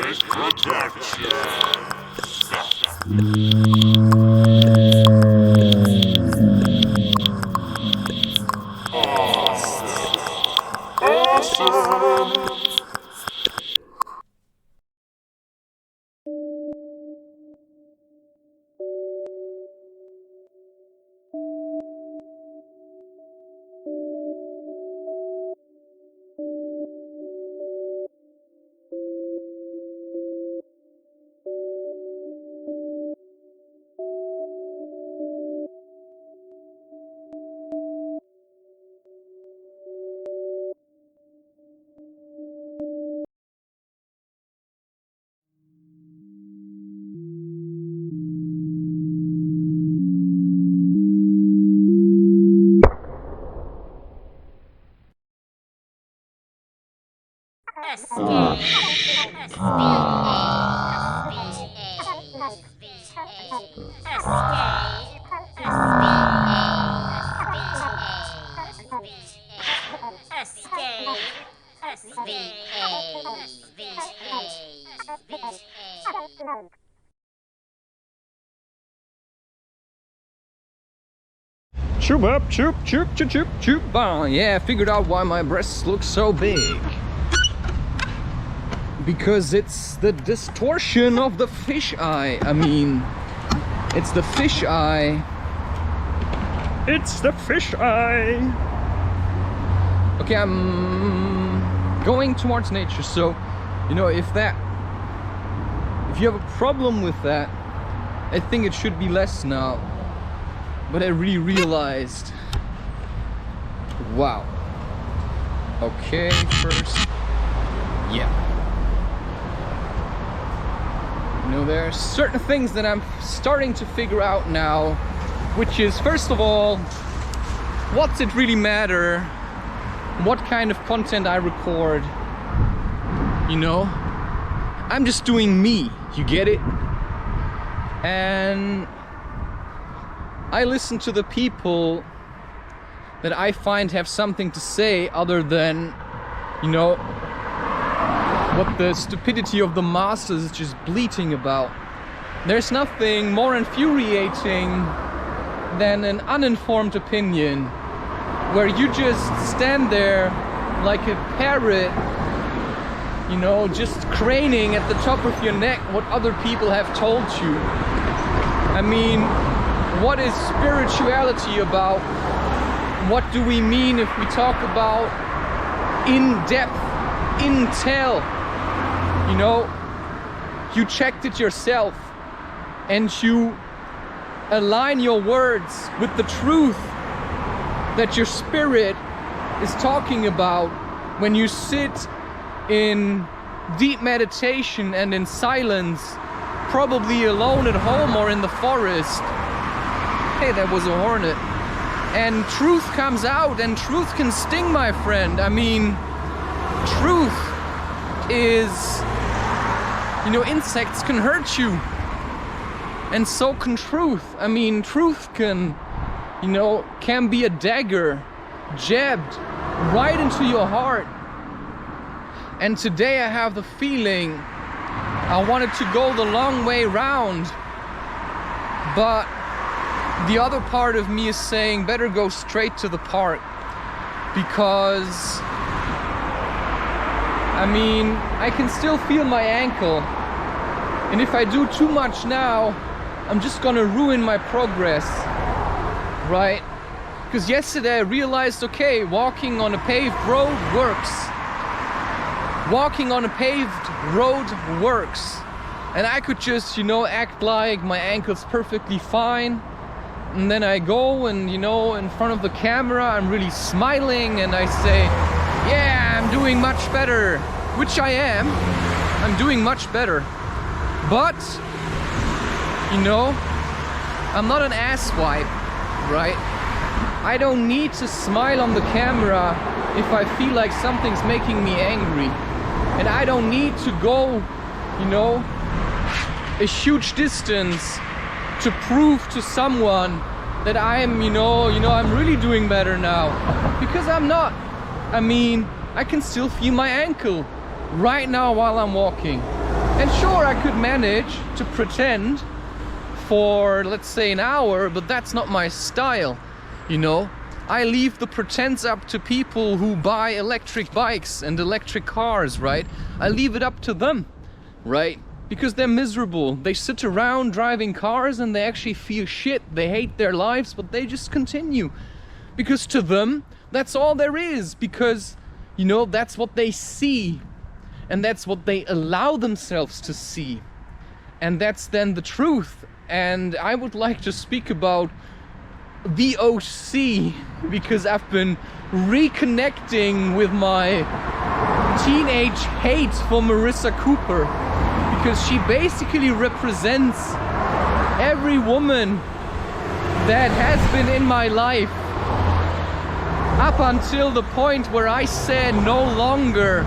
Choop up, choop, choop, choop, choop, choop. Oh, yeah, I figured out why my breasts look so big. Because it's the distortion of the fish eye. I mean, it's the fish eye. It's the fish eye. Okay, I'm going towards nature, so, you know, if you have a problem with that, I think it should be less now. But I really realized, wow. Okay, first, yeah. You know, there are certain things that I'm starting to figure out now, which is, first of all, what's it really matter what kind of content I record? You know, I'm just doing me, you get it? And I listen to the people that I find have something to say other than, you know, what the stupidity of the masses is just bleating about. There's nothing more infuriating than an uninformed opinion where you just stand there like a parrot, you know, just craning at the top of your neck what other people have told you. I mean, what is spirituality about? What do we mean if we talk about in-depth intel? You know, you checked it yourself and you align your words with the truth that your spirit is talking about when you sit in deep meditation and in silence, probably alone at home or in the forest. Hey, that was a hornet. And truth comes out, and truth can sting, my friend. I mean, truth is, you know, insects can hurt you. And so can truth. I mean, truth can, you know, can be a dagger jabbed right into your heart. And today I have the feeling I wanted to go the long way round, but the other part of me is saying better go straight to the park, because I mean, I can still feel my ankle, and if I do too much now, I'm just gonna ruin my progress, right? Because yesterday I realized, okay, walking on a paved road works. Walking on a paved road works. And I could just, you know, act like my ankle's perfectly fine. And then I go and, you know, in front of the camera, I'm really smiling and I say, yeah, I'm doing much better. Which I am. I'm doing much better. But, you know, I'm not an asswipe, right? I don't need to smile on the camera if I feel like something's making me angry. And I don't need to go, you know, a huge distance to prove to someone that I am, you know, I'm really doing better now. Because I'm not. I mean, I can still feel my ankle right now while I'm walking. And sure, I could manage to pretend for, let's say, an hour, but that's not my style, you know? I leave the pretense up to people who buy electric bikes and electric cars, right? I leave it up to them, right? Because they're miserable. They sit around driving cars and they actually feel shit. They hate their lives, but they just continue. Because to them, that's all there is. Because, you know, that's what they see. And that's what they allow themselves to see. And that's then the truth. And I would like to speak about the OC, because I've been reconnecting with my teenage hate for Marissa Cooper, because she basically represents every woman that has been in my life up until the point where I said no longer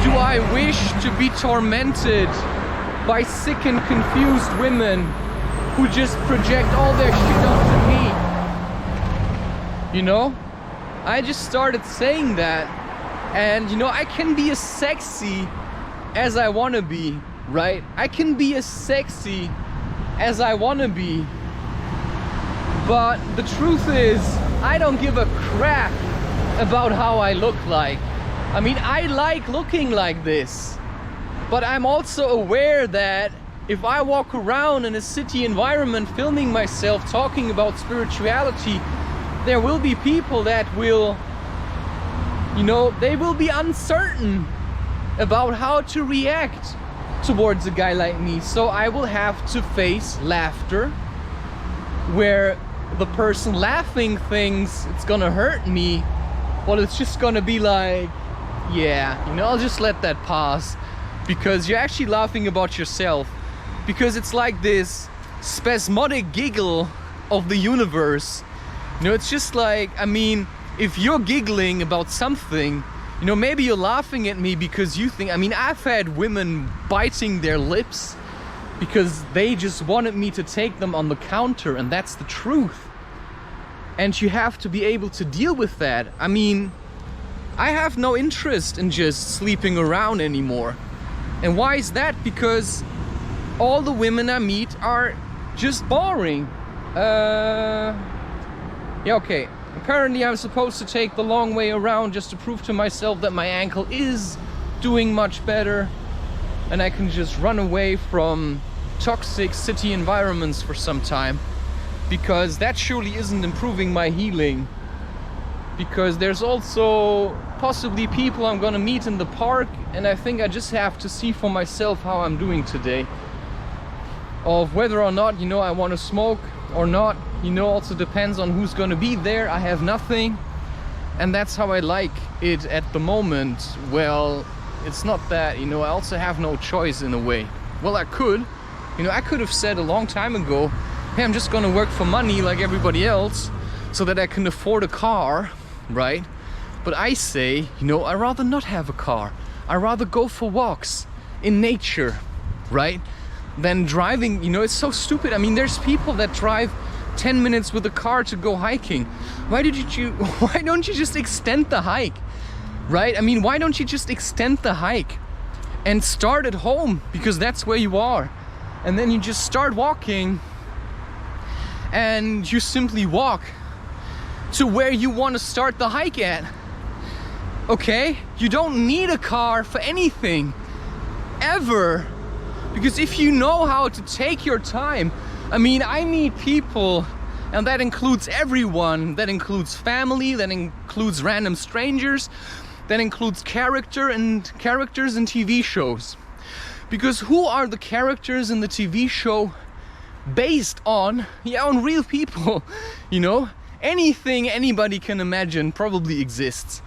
do I wish to be tormented by sick and confused women who just project all their shit onto me. You know? I just started saying that, and you know, I can be as sexy as I want to be, right? I can be as sexy as I want to be. But the truth is, I don't give a crap about how I look like. I mean, I like looking like this. But I'm also aware that if I walk around in a city environment filming myself talking about spirituality, there will be people that will, you know, they will be uncertain about how to react towards a guy like me. So I will have to face laughter, where the person laughing thinks it's gonna hurt me. Well, it's just gonna be like, yeah, you know, I'll just let that pass, because you're actually laughing about yourself. Because it's like this spasmodic giggle of the universe. You know, it's just like, I mean, if you're giggling about something, you know, maybe you're laughing at me because you think, I mean, I've had women biting their lips because they just wanted me to take them on the counter, and that's the truth. And you have to be able to deal with that. I mean, I have no interest in just sleeping around anymore. And why is that? Because all the women I meet are just boring. Yeah, okay. Apparently I'm supposed to take the long way around just to prove to myself that my ankle is doing much better, and I can just run away from toxic city environments for some time, because that surely isn't improving my healing. Because there's also possibly people I'm gonna meet in the park, and I think I just have to see for myself how I'm doing today. Of whether or not, you know, I want to smoke or not, you know, also depends on who's gonna be there. I have nothing, and that's how I like it at the moment. Well, it's not that, you know, I also have no choice in a way. Well, I could, you know, I could have said a long time ago, hey, I'm just gonna work for money like everybody else so that I can afford a car, right? But I say, you know, I'd rather not have a car. I'd rather go for walks in nature, right? Than driving. You know, it's so stupid. I mean, there's people that drive 10 minutes with a car to go hiking. Why don't you just extend the hike, right? I mean, why don't you just extend the hike and start at home, because that's where you are, and then you just start walking, and you simply walk to where you want to start the hike at. Okay? You don't need a car for anything, ever. Because if you know how to take your time, I mean, I meet people, and that includes everyone. That includes family, that includes random strangers, that includes characters in TV shows. Because who are the characters in the TV show based on? Yeah, on real people, you know? Anything anybody can imagine probably exists.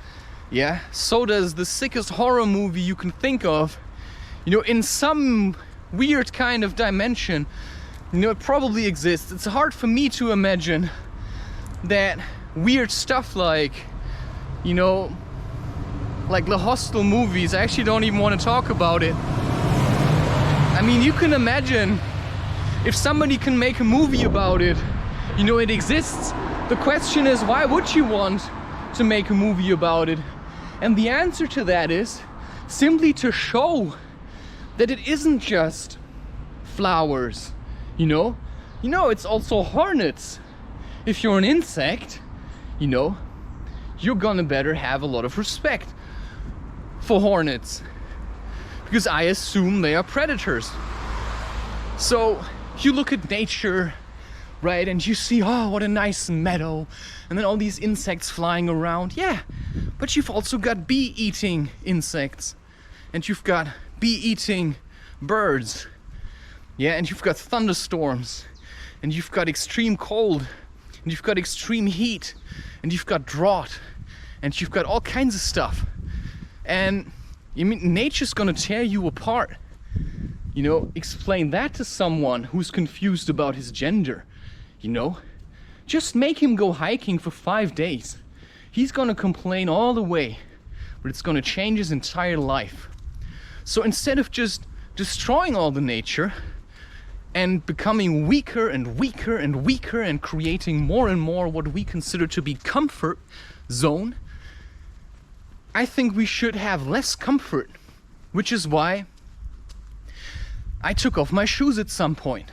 Yeah, so does the sickest horror movie you can think of. You know, in some weird kind of dimension, you know, it probably exists. It's hard for me to imagine that weird stuff like, you know, like the Hostel movies. I actually don't even want to talk about it. I mean, you can imagine if somebody can make a movie about it, you know, it exists. The question is, why would you want to make a movie about it? And the answer to that is simply to show that it isn't just flowers, you know? You know, it's also hornets. If you're an insect, you know, you're gonna better have a lot of respect for hornets, because I assume they are predators. So you look at nature, right, and you see, oh, what a nice meadow, and then all these insects flying around. Yeah, but you've also got bee-eating insects, and you've got bee-eating birds. Yeah, and you've got thunderstorms, and you've got extreme cold, and you've got extreme heat, and you've got drought, and you've got all kinds of stuff. And I mean, nature's gonna tear you apart. You know, explain that to someone who's confused about his gender. You know, just make him go hiking for 5 days. He's gonna complain all the way, but it's gonna change his entire life. So instead of just destroying all the nature and becoming weaker and weaker and weaker and creating more and more what we consider to be comfort zone, I think we should have less comfort, which is why I took off my shoes at some point.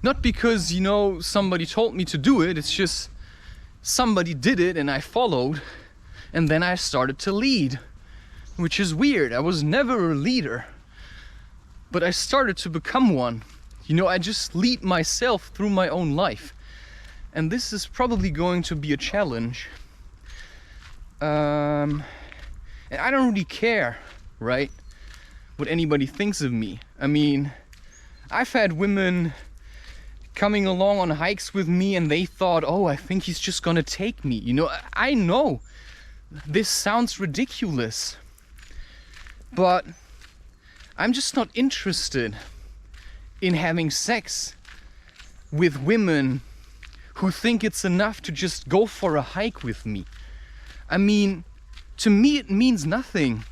Not because, you know, somebody told me to do it, it's just somebody did it and I followed, and then I started to lead, which is weird. I was never a leader, but I started to become one. You know, I just lead myself through my own life, and this is probably going to be a challenge. And I don't really care, right, what anybody thinks of me. I mean, I've had women coming along on hikes with me and they thought, oh, I think he's just gonna take me. You know, I know this sounds ridiculous, but I'm just not interested in having sex with women who think it's enough to just go for a hike with me. I mean, to me it means nothing.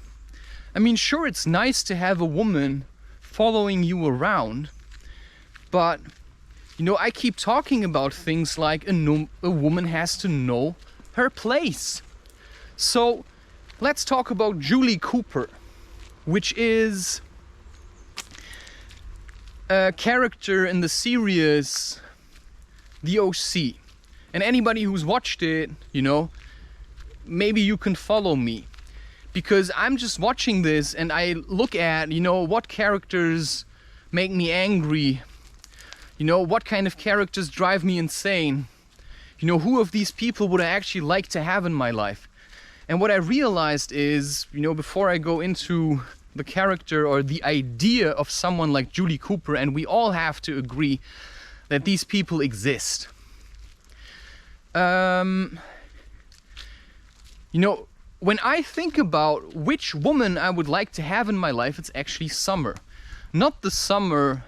I mean, sure, it's nice to have a woman following you around, but, you know, I keep talking about things like a woman has to know her place. So let's talk about Julie Cooper, which is a character in the series The OC. And anybody who's watched it, you know, maybe you can follow me, because I'm just watching this and I look at, you know, what characters make me angry, you know, what kind of characters drive me insane, you know, who of these people would I actually like to have in my life. And what I realized is, you know, before I go into the character or the idea of someone like Julie Cooper, and we all have to agree that these people exist. You know, when I think about which woman I would like to have in my life, it's actually Summer. Not the Summer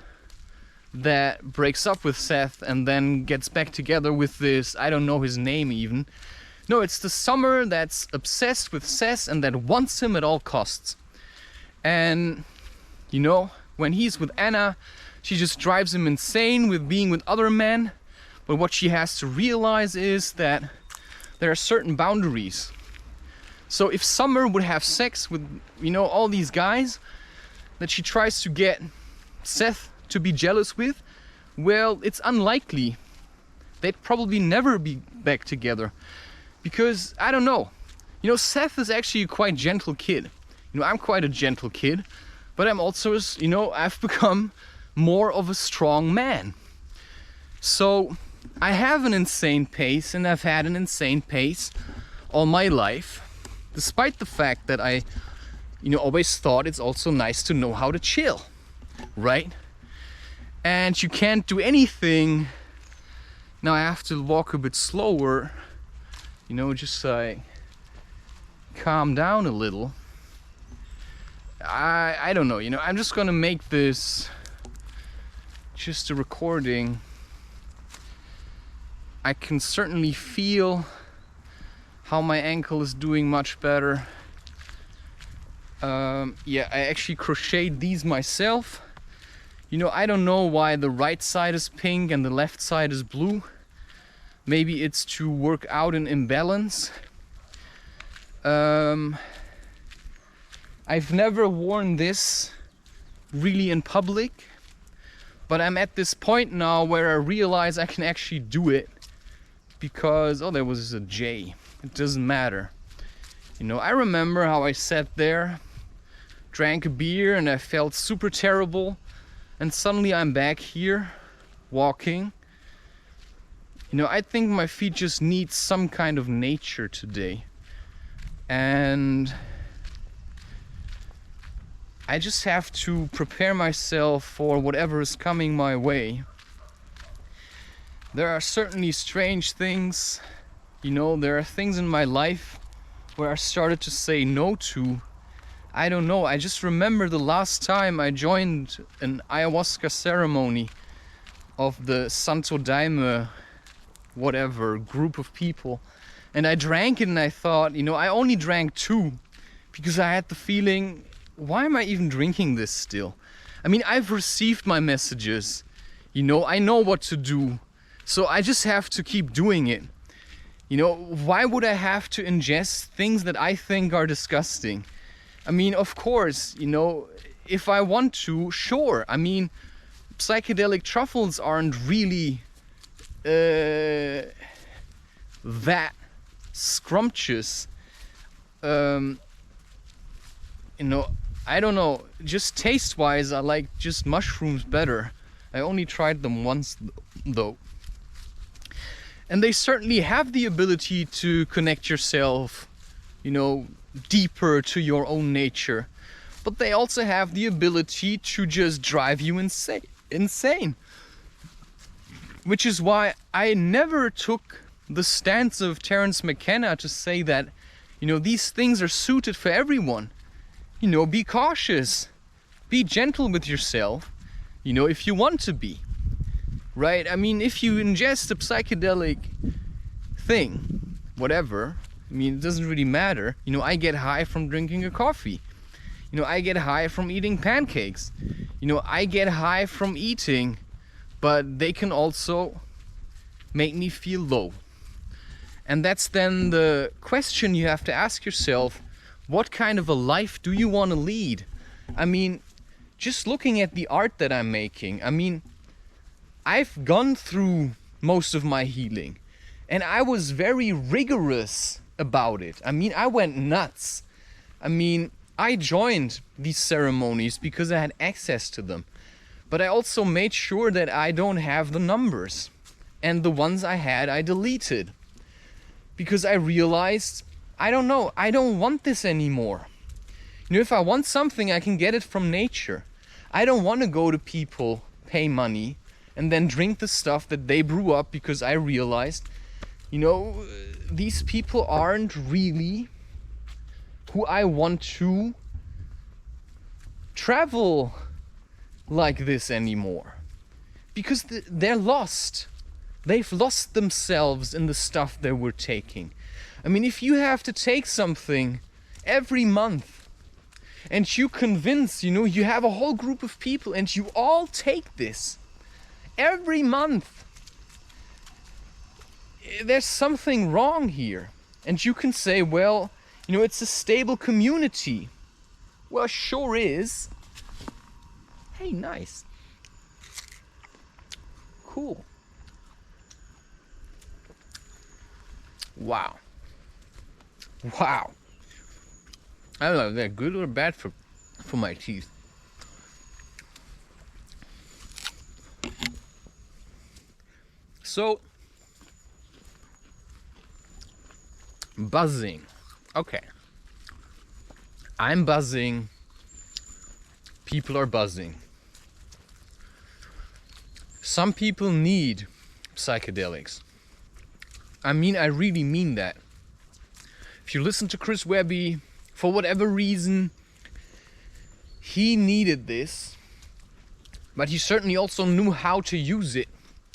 that breaks up with Seth and then gets back together with this, I don't know his name even. No, it's the Summer that's obsessed with Seth and that wants him at all costs. And, you know, when he's with Anna, she just drives him insane with being with other men. But what she has to realize is that there are certain boundaries. So if Summer would have sex with, you know, all these guys that she tries to get Seth to be jealous with, well, it's unlikely. They'd probably never be back together. Because, I don't know, you know, Seth is actually a quite gentle kid. You know, I'm quite a gentle kid, but I'm also, you know, I've become more of a strong man. So I have an insane pace, and I've had an insane pace all my life, despite the fact that I, you know, always thought it's also nice to know how to chill, right? And you can't do anything. Now I have to walk a bit slower, you know, just like calm down a little. I don't know, you know, I'm just gonna make this just a recording. I can certainly feel how my ankle is doing much better. Yeah, I actually crocheted these myself. You know, I don't know why the right side is pink and the left side is blue. Maybe it's to work out an imbalance. I've never worn this really in public, but I'm at this point now where I realize I can actually do it because, oh, there was a J. It doesn't matter. You know, I remember how I sat there, drank a beer, and I felt super terrible, and suddenly I'm back here, walking. You know, I think my feet just need some kind of nature today. And I just have to prepare myself for whatever is coming my way. There are certainly strange things, you know, there are things in my life where I started to say no to. I don't know, I just remember the last time I joined an ayahuasca ceremony of the Santo Daime, whatever, group of people. And I drank it and I thought, you know, I only drank 2 because I had the feeling, why am I even drinking this still? I mean, I've received my messages, you know, I know what to do. So I just have to keep doing it. You know, why would I have to ingest things that I think are disgusting? I mean, of course, you know, if I want to, sure. I mean, psychedelic truffles aren't really that scrumptious. You know, I don't know, just taste-wise, I like just mushrooms better. I only tried them once though. And they certainly have the ability to connect yourself, you know, deeper to your own nature. But they also have the ability to just drive you insane. Which is why I never took the stance of Terence McKenna to say that, you know, these things are suited for everyone. You know, be cautious, be gentle with yourself, you know, if you want to be. Right? I mean, if you ingest a psychedelic thing, whatever, I mean, it doesn't really matter. You know, I get high from drinking a coffee. You know, I get high from eating pancakes. You know, I get high from eating, but they can also make me feel low. And that's then the question you have to ask yourself, what kind of a life do you want to lead? I mean, just looking at the art that I'm making, I mean, I've gone through most of my healing and I was very rigorous about it. I mean, I went nuts. I mean, I joined these ceremonies because I had access to them. But I also made sure that I don't have the numbers. And the ones I had, I deleted. Because I realized, I don't know, I don't want this anymore. You know, if I want something, I can get it from nature. I don't want to go to people, pay money, and then drink the stuff that they brew up, because I realized, you know, these people aren't really who I want to travel like this anymore. Because they're lost. They've lost themselves in the stuff they were taking. I mean, if you have to take something every month and you convince, you know, you have a whole group of people and you all take this every month, there's something wrong here. And you can say, well, you know, it's a stable community. Well, sure is. Hey, nice. Cool. Wow. Wow. I don't know if they're good or bad for my teeth. So, buzzing. Okay. I'm buzzing. People are buzzing. Some people need psychedelics. I mean, I really mean that. If you listen to Chris Webby, for whatever reason, he needed this, but he certainly also knew how to use it.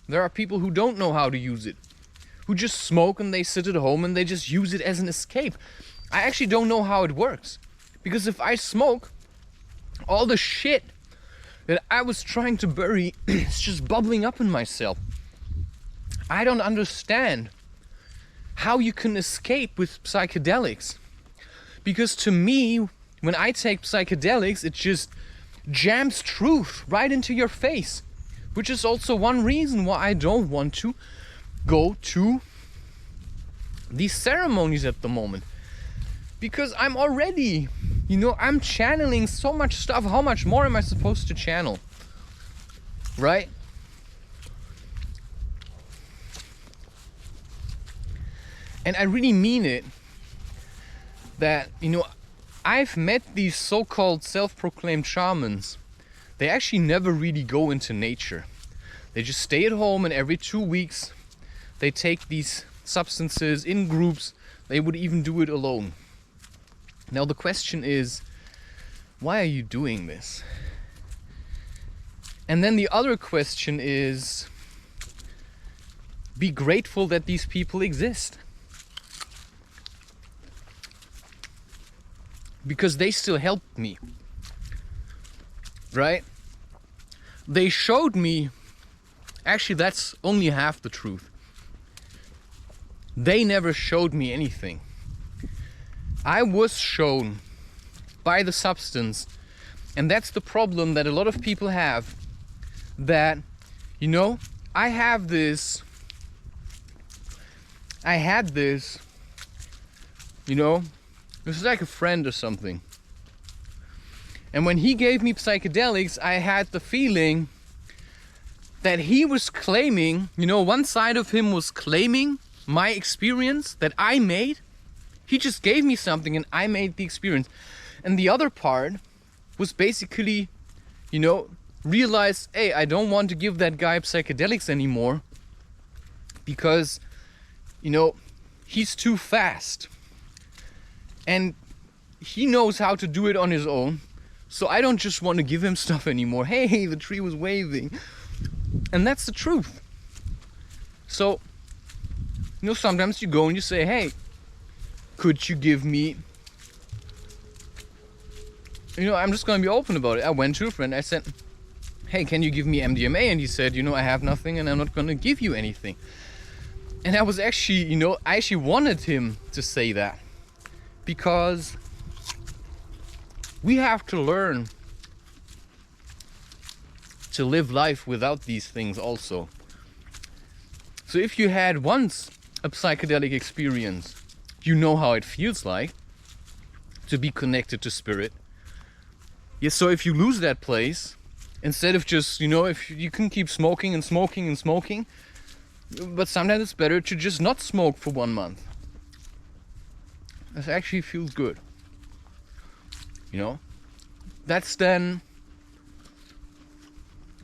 There are people who don't know how to use it, who just smoke and they sit at home and they just use it as an escape. I actually don't know how it works, because if I smoke, all the shit that I was trying to bury is just bubbling up in myself. I don't understand how you can escape with psychedelics. Because to me, when I take psychedelics, it's just jams truth right into your face, which is also one reason why I don't want to go to these ceremonies at the moment. Because I'm already, I'm channeling so much stuff. How much more am I supposed to channel? Right? And I really mean it, that, I've met these so-called self-proclaimed shamans. They actually never really go into nature. They just stay at home, and every 2 weeks they take these substances in groups. They would even do it alone. Now the question is, why are you doing this? And then the other question is, be grateful that these people exist. Because they still helped me. Right? They showed me, actually that's only half the truth. They never showed me anything. I was shown by the substance, and that's the problem that a lot of people have, that, I had this, this is like a friend or something. And when he gave me psychedelics, I had the feeling that he was claiming, one side of him was claiming my experience that I made. He just gave me something and I made the experience. And the other part was basically, realize, hey, I don't want to give that guy psychedelics anymore because, he's too fast. And he knows how to do it on his own. So I don't just want to give him stuff anymore. Hey, the tree was waving. And that's the truth. So, sometimes you go and you say, hey, could you give me, I'm just going to be open about it. I went to a friend, I said, hey, can you give me MDMA? And he said, I have nothing and I'm not going to give you anything. And I was actually, I actually wanted him to say that. Because we have to learn to live life without these things also. So if you had once a psychedelic experience, you know how it feels like to be connected to spirit. Yes, so if you lose that place, instead of just, if you can keep smoking and smoking and smoking, but sometimes it's better to just not smoke for 1 month. It actually feels good. That's then,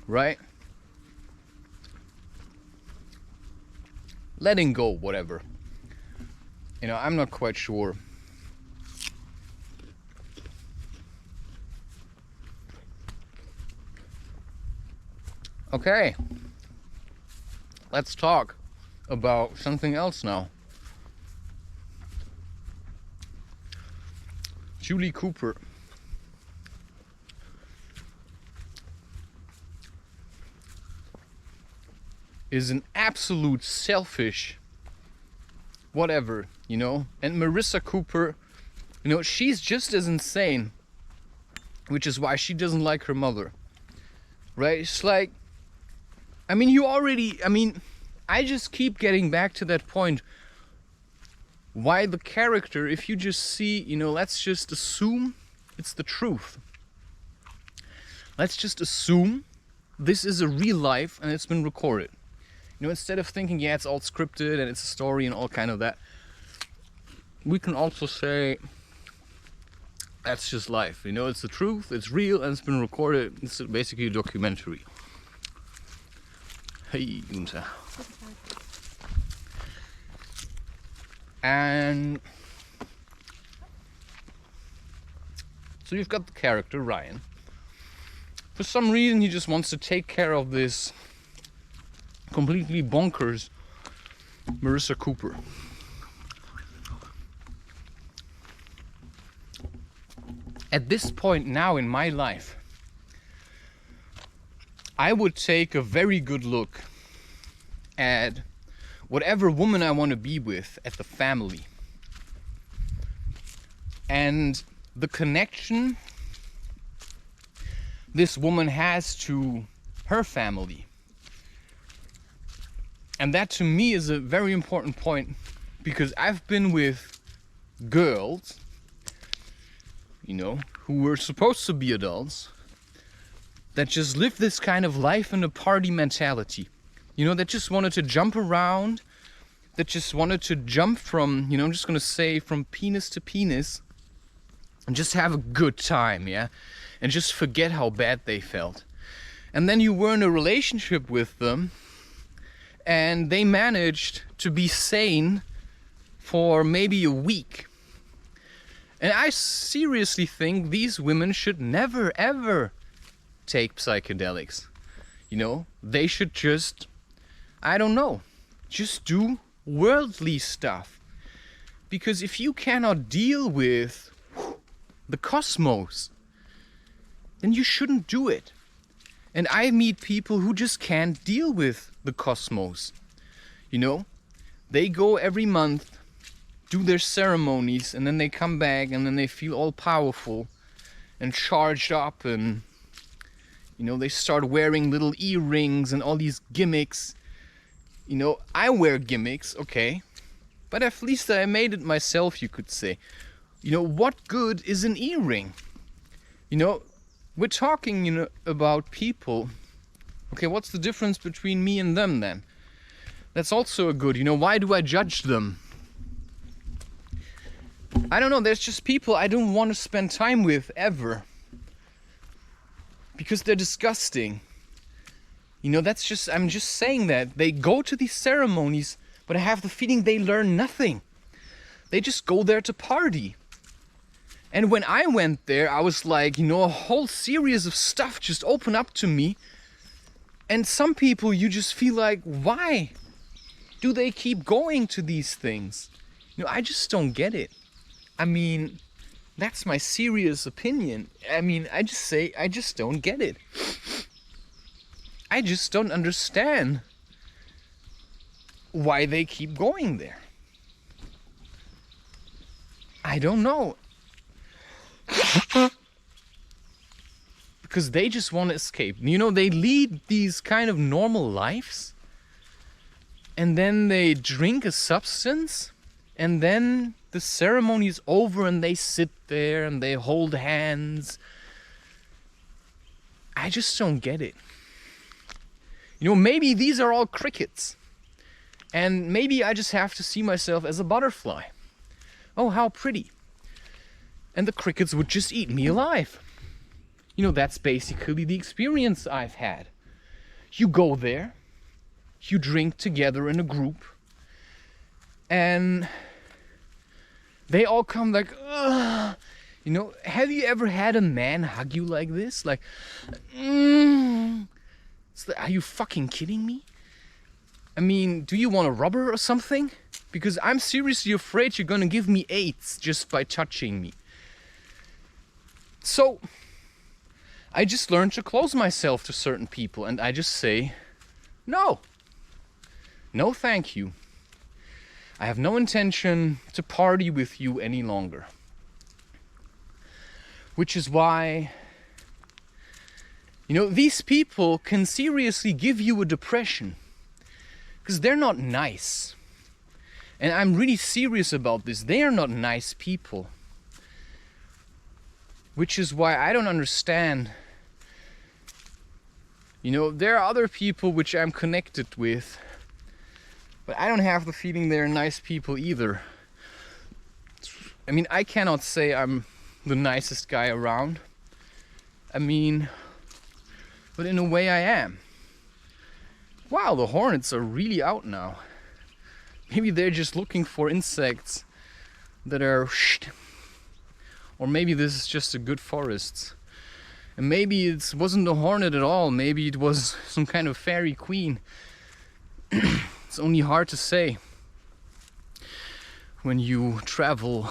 right? Letting go, whatever. I'm not quite sure. Okay. Let's talk about something else now. Julie Cooper. Is an absolute selfish whatever, and Marissa Cooper, she's just as insane, which is why she doesn't like her mother, right? It's like, I just keep getting back to that point, why the character, if you just see, let's just assume it's the truth. Let's just assume this is a real life and it's been recorded. Instead of thinking, yeah, it's all scripted and it's a story and all kind of that, we can also say that's just life. It's the truth, it's real, and it's been recorded. It's basically a documentary. Hey, Unta. And so you've got the character, Ryan. For some reason, he just wants to take care of this completely bonkers Marissa Cooper. At this point now in my life, I would take a very good look at whatever woman I want to be with, at the family. And the connection this woman has to her family. And that to me is a very important point, because I've been with girls, you know, who were supposed to be adults, that just live this kind of life in a party mentality. You know, that just wanted to jump around, that just wanted to jump from, you know, I'm just gonna say, from penis to penis, and just have a good time, yeah? And just forget how bad they felt. And then you were in a relationship with them, and they managed to be sane for maybe a week. And I seriously think these women should never ever take psychedelics. You know, they should just, I don't know, just do worldly stuff. Because if you cannot deal with the cosmos, then you shouldn't do it. And I meet people who just can't deal with the cosmos. You know, they go every month, do their ceremonies, and then they come back and then they feel all powerful and charged up, and you know, they start wearing little earrings and all these gimmicks. You know, I wear gimmicks, okay, but at least I made it myself, you could say. You know, what good is an earring? You know, we're talking, you know, about people. Okay, what's the difference between me and them then? That's also a good, you know, why do I judge them? I don't know, there's just people I don't want to spend time with ever. Because they're disgusting. You know, that's just, I'm just saying that. They go to these ceremonies, but I have the feeling they learn nothing. They just go there to party. And when I went there, I was like, you know, a whole series of stuff just opened up to me. And some people, you just feel like, why do they keep going to these things? You know, I just don't get it. I mean, that's my serious opinion. I mean, I just say, I just don't get it. I just don't understand why they keep going there. I don't know. Because they just want to escape. You know, they lead these kind of normal lives, and then they drink a substance, and then the ceremony is over and they sit there and they hold hands. I just don't get it. You know, maybe these are all crickets, and maybe I just have to see myself as a butterfly. Oh, how pretty. And the crickets would just eat me alive. You know, that's basically the experience I've had. You go there, you drink together in a group, and they all come like, ugh. You know, have you ever had a man hug you like this? Like, It's like, are you fucking kidding me? I mean, do you want a rubber or something? Because I'm seriously afraid you're gonna give me AIDS just by touching me. So, I just learned to close myself to certain people, and I just say, no. No, thank you. I have no intention to party with you any longer. Which is why, you know, these people can seriously give you a depression. Because they're not nice. And I'm really serious about this. They are not nice people. Which is why I don't understand. You know, there are other people which I'm connected with, but I don't have the feeling they're nice people either. I mean, I cannot say I'm the nicest guy around. I mean, but in a way I am. Wow, the hornets are really out now. Maybe they're just looking for insects that are or maybe this is just a good forest. And maybe it wasn't a hornet at all. Maybe it was some kind of fairy queen. It's only hard to say when you travel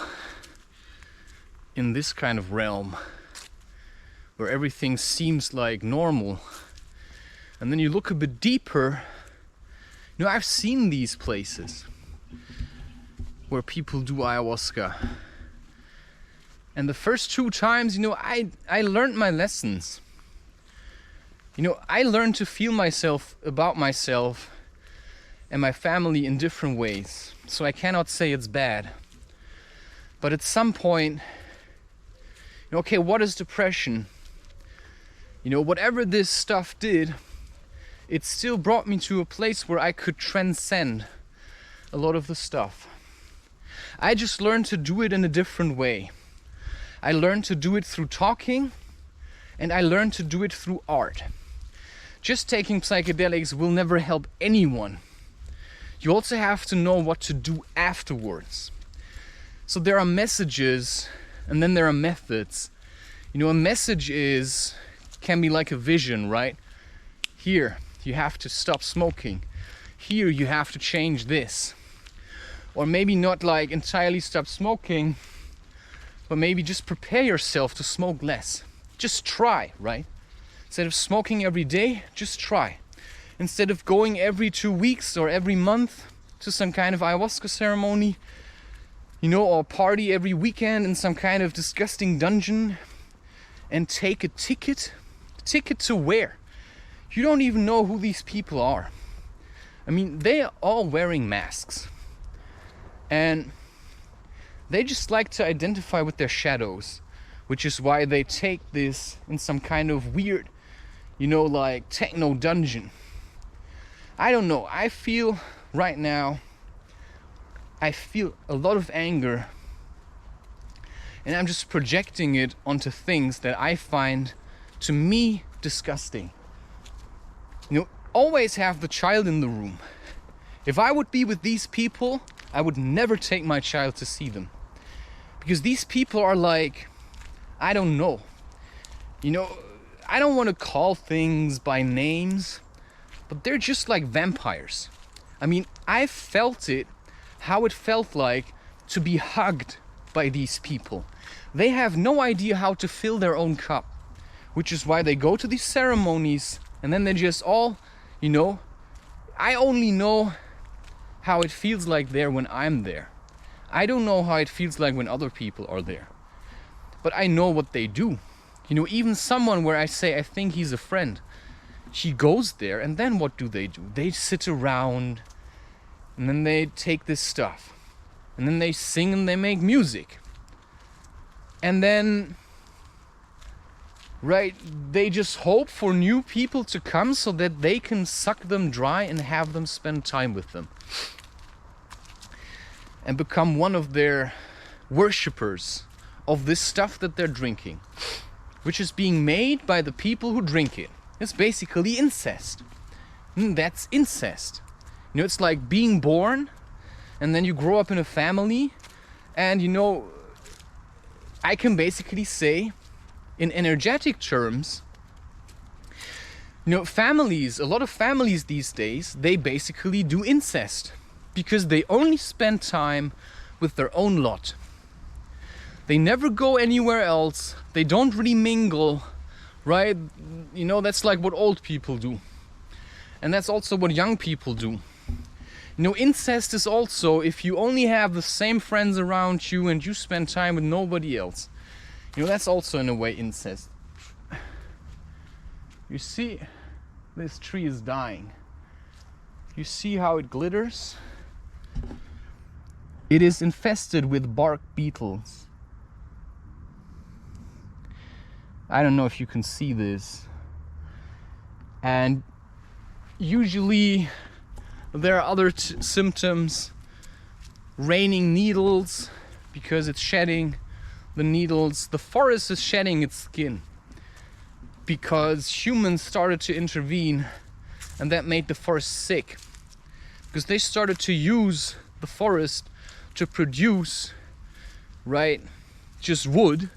in this kind of realm where everything seems like normal. And then you look a bit deeper. You know, I've seen these places where people do ayahuasca. And the first 2 times, you know, I learned my lessons. You know, I learned to feel myself about myself and my family in different ways. So I cannot say it's bad. But at some point, you know, okay, what is depression? You know, whatever this stuff did, it still brought me to a place where I could transcend a lot of the stuff. I just learned to do it in a different way. I learned to do it through talking, and I learned to do it through art. Just taking psychedelics will never help anyone. You also have to know what to do afterwards. So there are messages, and then there are methods. You know, a message can be like a vision, right? Here, you have to stop smoking. Here, you have to change this. Or maybe not like entirely stop smoking, but maybe just prepare yourself to smoke less. Just try, right? Instead of smoking every day, just try. Instead of going every 2 weeks or every month to some kind of ayahuasca ceremony, you know, or party every weekend in some kind of disgusting dungeon and take a ticket. Ticket to where? You don't even know who these people are. I mean, they are all wearing masks. And they just like to identify with their shadows, which is why they take this in some kind of weird, you know, like techno dungeon. I don't know. I feel right now, I feel a lot of anger, and I'm just projecting it onto things that I find, to me, disgusting. You know, always have the child in the room. If I would be with these people, I would never take my child to see them. Because these people are like, I don't know. You know, I don't want to call things by names, but they're just like vampires. I mean, I felt it, how it felt like to be hugged by these people. They have no idea how to fill their own cup, which is why they go to these ceremonies and then they just all, you know, I only know how it feels like there when I'm there. I don't know how it feels like when other people are there. But I know what they do. You know, even someone where I say I think he's a friend, she goes there, and then what do? They sit around, and then they take this stuff, and then they sing and they make music. And then, right, they just hope for new people to come so that they can suck them dry and have them spend time with them. And become one of their worshippers of this stuff that they're drinking, which is being made by the people who drink it. It's basically incest. That's incest. You know, it's like being born and then you grow up in a family, and you know, I can basically say in energetic terms, you know, families, a lot of families these days, they basically do incest because they only spend time with their own lot. They never go anywhere else. They don't really mingle, right? You know, that's like what old people do. And that's also what young people do. You know, incest is also if you only have the same friends around you and you spend time with nobody else. You know, that's also in a way incest. You see, this tree is dying. You see how it glitters? It is infested with bark beetles. I don't know if you can see this. And usually there are other symptoms. Raining needles, because it's shedding the needles. The forest is shedding its skin because humans started to intervene, and that made the forest sick. Because they started to use the forest to produce, right, just wood.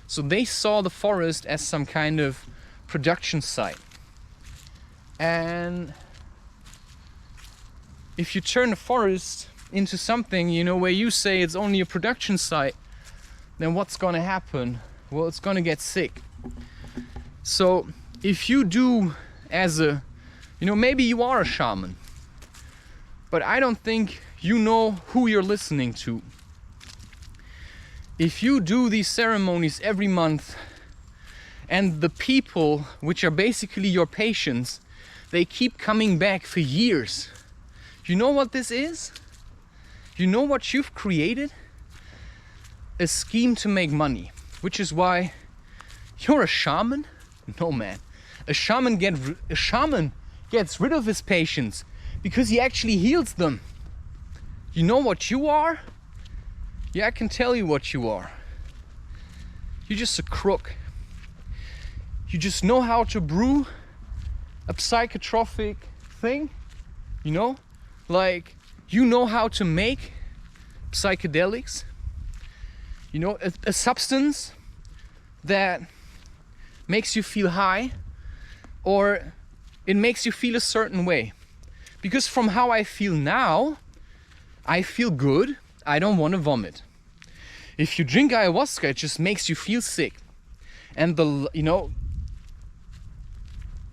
So they saw the forest as some kind of production site. And if you turn the forest into something, you know, where you say it's only a production site, then what's gonna happen? Well, it's gonna get sick. So if you do as a, you know, maybe you are a shaman, but I don't think you know who you're listening to. If you do these ceremonies every month And the people, which are basically your patients, they keep coming back for years. You know what this is? You know what you've created? A scheme to make money. Which is why you're a shaman? No, man. A shaman gets rid of his patients because he actually heals them. You know what you are? Yeah, I can tell you what you are. You're just a crook. You just know how to brew a psychotropic thing, you know? Like, you know how to make psychedelics, you know, a substance that makes you feel high, or it makes you feel a certain way. Because from how I feel now, I feel good, I don't want to vomit. If you drink ayahuasca, it just makes you feel sick. And you know,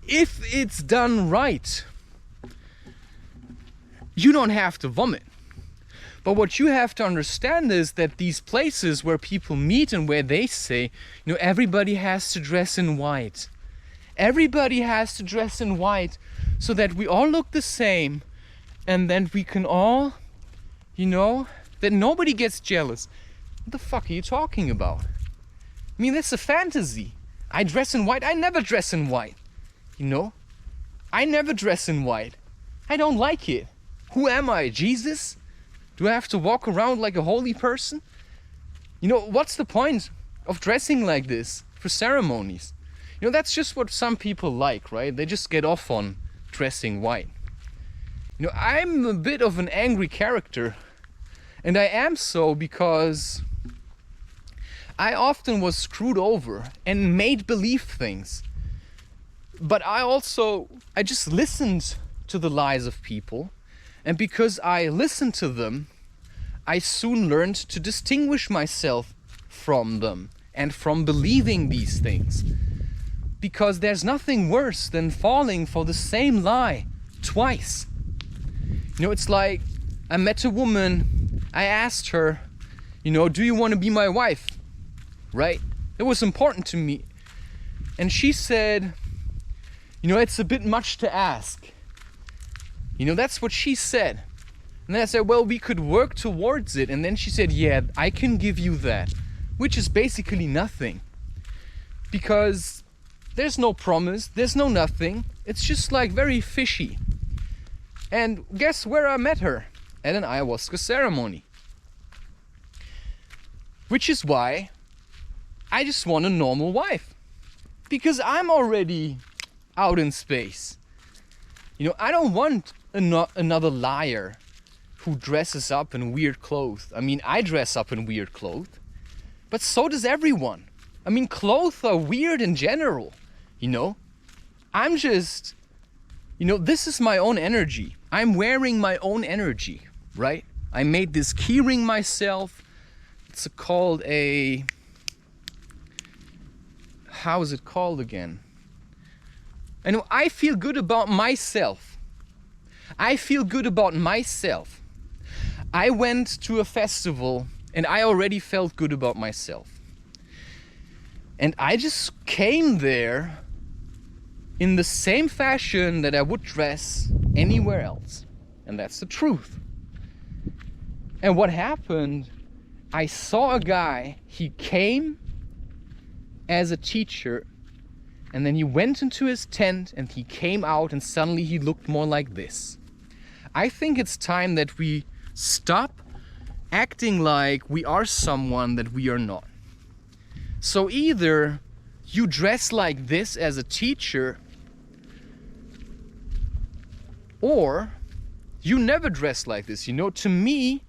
if it's done right, you don't have to vomit. But what you have to understand is that these places where people meet and where they say, you know, everybody has to dress in white. Everybody has to dress in white so that we all look the same, and then we can all, you know, that nobody gets jealous. What the fuck are you talking about? I mean, that's a fantasy. I dress in white. I never dress in white. You know? I never dress in white. I don't like it. Who am I? Jesus? Do I have to walk around like a holy person? You know, what's the point of dressing like this for ceremonies? You know, that's just what some people like, right? They just get off on dressing white. You know, I'm a bit of an angry character. And I am so because I often was screwed over and made believe things. But I just listened to the lies of people. And because I listened to them, I soon learned to distinguish myself from them and from believing these things. Because there's nothing worse than falling for the same lie twice. You know, it's like I met a woman, I asked her, you know, do you want to be my wife? Right? It was important to me. And she said, you know, it's a bit much to ask. You know, that's what she said. And then I said, well, we could work towards it. And then she said, yeah, I can give you that. Which is basically nothing. Because there's no promise, there's no nothing. It's just like very fishy. And guess where I met her? At an ayahuasca ceremony. Which is why I just want a normal wife. Because I'm already out in space. You know, I don't want another liar who dresses up in weird clothes. I mean, I dress up in weird clothes, but so does everyone. I mean, clothes are weird in general, you know? I'm just, you know, this is my own energy. I'm wearing my own energy, right? I made this keyring myself. It's called a, how is it called again? I know, I feel good about myself. I feel good about myself. I went to a festival and I already felt good about myself. And I just came there in the same fashion that I would dress anywhere else. And that's the truth. And what happened, I saw a guy, he came as a teacher, and then he went into his tent and he came out and suddenly he looked more like this. I think it's time that we stop acting like we are someone that we are not. So either you dress like this as a teacher, or you never dress like this. You know, to me,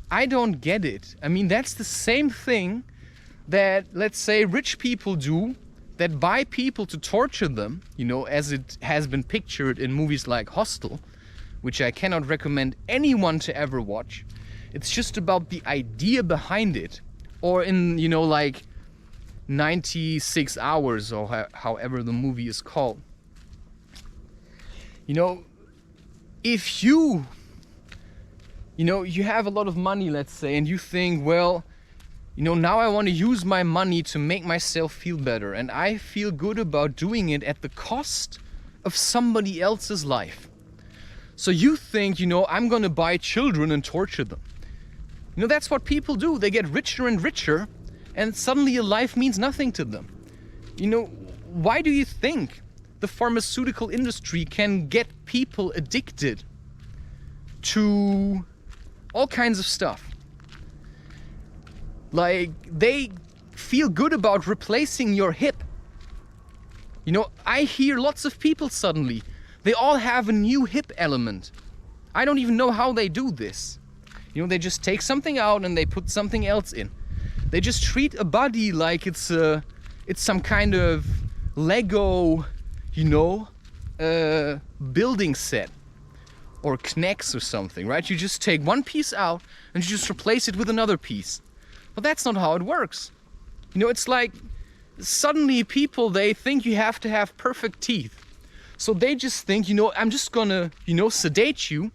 I don't get it. I mean, that's the same thing that, let's say, rich people do, that buy people to torture them, you know, as it has been pictured in movies like Hostel, which I cannot recommend anyone to ever watch. It's just about the idea behind it. Or in, you know, like 96 Hours, or however the movie is called. You know, if you know, you have a lot of money, let's say, and you think, well, You know, now I want to use my money to make myself feel better, and I feel good about doing it at the cost of somebody else's life. So you think, you know, I'm gonna buy children and torture them. You know, that's what people do. They get richer and richer, and suddenly your life means nothing to them. You know, why do you think the pharmaceutical industry can get people addicted to all kinds of stuff? Like, they feel good about replacing your hip. You know, I hear lots of people suddenly, they all have a new hip element. I don't even know how they do this. You know, they just take something out and they put something else in. They just treat a body like it's some kind of Lego, you know, building set. Or Knicks or something, right? You just take one piece out and you just replace it with another piece. But that's not how it works. You know, it's like suddenly people, they think you have to have perfect teeth. So they just think, you know, I'm just gonna, you know, sedate you.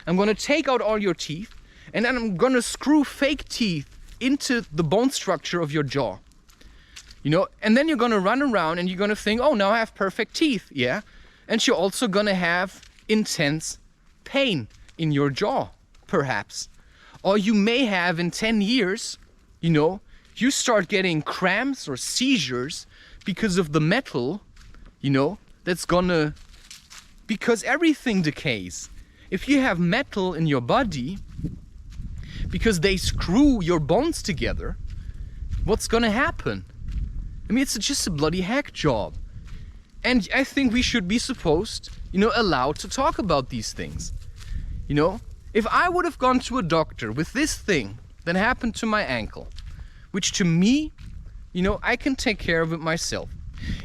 I'm gonna take out all your teeth and then I'm gonna screw fake teeth into the bone structure of your jaw. You know, and then you're gonna run around and you're gonna think, oh, now I have perfect teeth, yeah? And you're also gonna have intense pain in your jaw, perhaps. Or you may have in 10 years, you know, you start getting cramps or seizures because of the metal, you know, that's gonna, because everything decays. If you have metal in your body, because they screw your bones together, what's gonna happen? I mean, it's just a bloody hack job. And I think we should be supposed, you know, allowed to talk about these things. You know, if I would have gone to a doctor with this thing that happened to my ankle, which to me, you know, I can take care of it myself.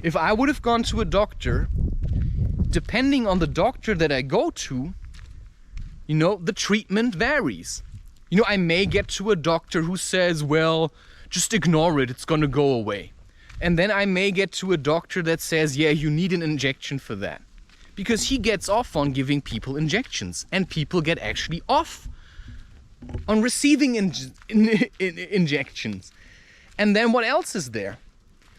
If I would have gone to a doctor, depending on the doctor that I go to, you know, the treatment varies. You know, I may get to a doctor who says, well, just ignore it, it's gonna go away. And then I may get to a doctor that says, yeah, you need an injection for that. Because he gets off on giving people injections, and people get actually off on receiving injections. And then what else is there?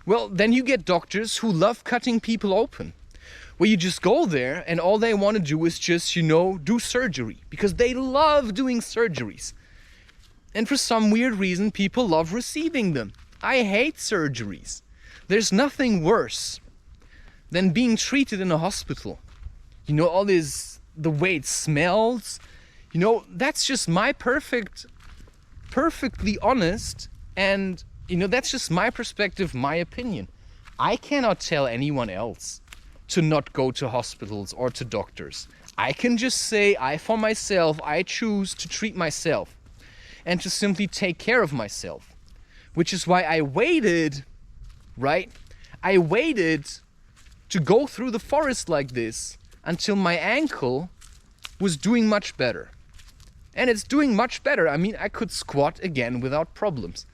Well, then you get doctors who love cutting people open, where you just go there and all they want to do is just, you know, do surgery, because they love doing surgeries. And for some weird reason, people love receiving them. I hate surgeries. There's nothing worse than being treated in a hospital. You know, all this, the way it smells, you know, that's just my perfectly honest, and, you know, that's just my perspective, my opinion. I cannot tell anyone else to not go to hospitals or to doctors. I can just say, for myself, I choose to treat myself and to simply take care of myself. Which is why I waited, right? I waited to go through the forest like this until my ankle was doing much better. And it's doing much better. I mean, I could squat again without problems.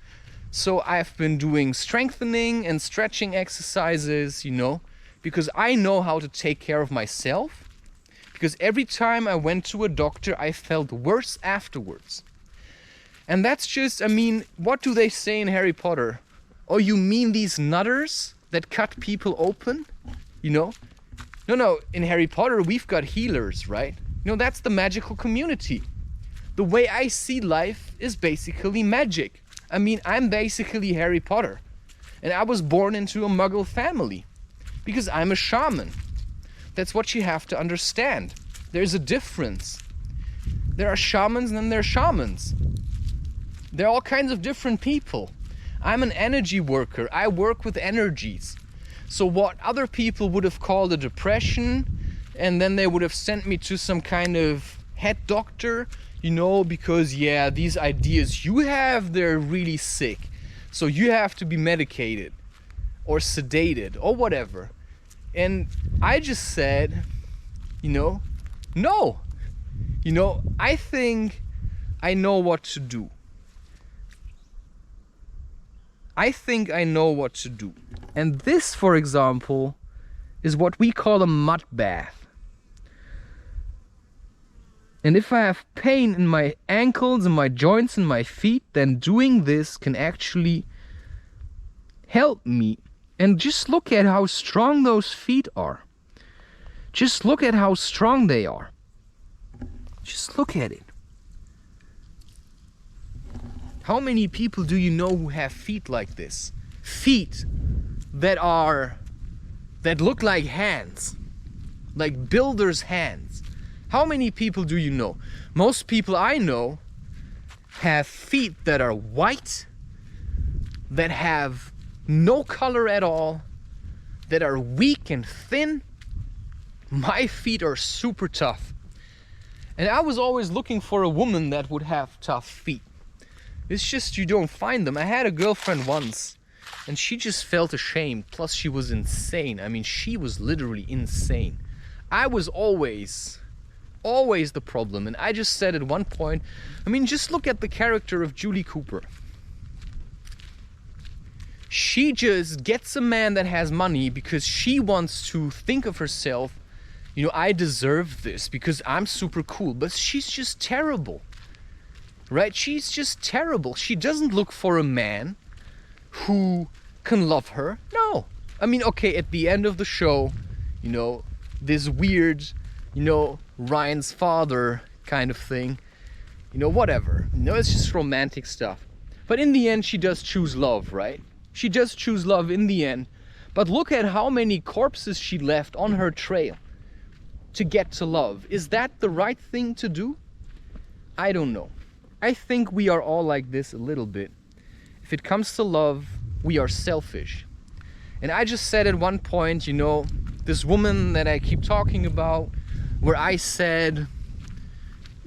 So I've been doing strengthening and stretching exercises, you know, because I know how to take care of myself. Because every time I went to a doctor, I felt worse afterwards. And that's just, I mean, what do they say in Harry Potter? Oh, you mean these nutters that cut people open? You know? No, in Harry Potter we've got healers, right? You know, that's the magical community. The way I see life is basically magic. I mean, I'm basically Harry Potter. And I was born into a Muggle family. Because I'm a shaman. That's what you have to understand. There's a difference. There are shamans and then there are shamans. There are all kinds of different people. I'm an energy worker. I work with energies. So what other people would have called a depression, and then they would have sent me to some kind of head doctor, you know, because yeah, these ideas you have, they're really sick. So you have to be medicated or sedated or whatever. And I just said, you know, no. You know, I think I know what to do. I think I know what to do. And this, for example, is what we call a mud bath. And if I have pain in my ankles and my joints and my feet, then doing this can actually help me. And just look at how strong those feet are. Just look at how strong they are. Just look at it. How many people do you know who have feet like this? Feet that look like hands, like builders' hands. How many people do you know? Most people I know have feet that are white, that have no color at all, that are weak and thin. My feet are super tough. And I was always looking for a woman that would have tough feet. It's just you don't find them. I had a girlfriend once and she just felt ashamed. Plus she was insane. I mean, she was literally insane. I was always the problem. And I just said at one point, I mean, just look at the character of Julie Cooper. She just gets a man that has money because she wants to think of herself, you know, I deserve this because I'm super cool. But she's just terrible. Right? She's just terrible. She doesn't look for a man who can love her. No. I mean, okay, at the end of the show, you know, this weird, you know, Ryan's father kind of thing, you know, whatever. You know, it's just romantic stuff. But in the end, she does choose love, right? She does choose love in the end. But look at how many corpses she left on her trail to get to love. Is that the right thing to do? I don't know. I think we are all like this a little bit. If it comes to love, we are selfish. And I just said at one point, you know, this woman that I keep talking about, where I said,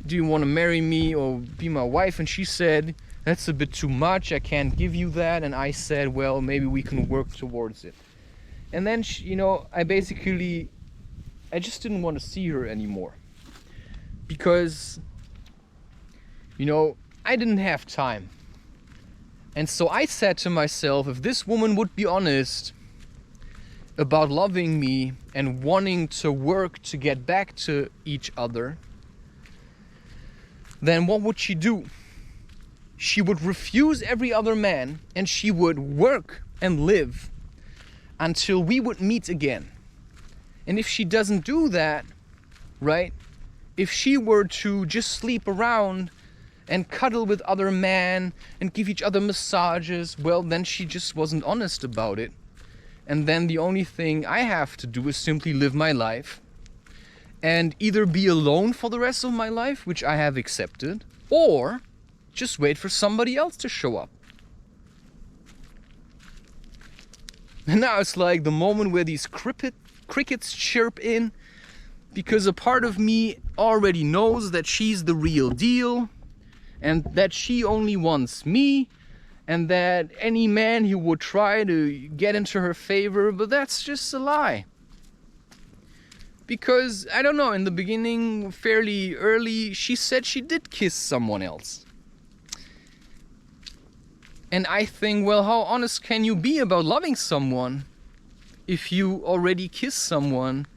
do you want to marry me or be my wife? And she said, that's a bit too much, I can't give you that. And I said, well, maybe we can work towards it. And then, she, you know, I just didn't want to see her anymore. Because, you know, I didn't have time. And so I said to myself, if this woman would be honest about loving me and wanting to work to get back to each other, then what would she do? She would refuse every other man and she would work and live until we would meet again. And if she doesn't do that, right? If she were to just sleep around and cuddle with other men and give each other massages, well, then she just wasn't honest about it. And then the only thing I have to do is simply live my life and either be alone for the rest of my life, which I have accepted, or just wait for somebody else to show up. And now it's like the moment where these crickets chirp in, because a part of me already knows that she's the real deal, and that she only wants me, and that any man who would try to get into her favor, but that's just a lie. Because, I don't know, in the beginning, fairly early, she said she did kiss someone else. And I think, well, how honest can you be about loving someone if you already kissed someone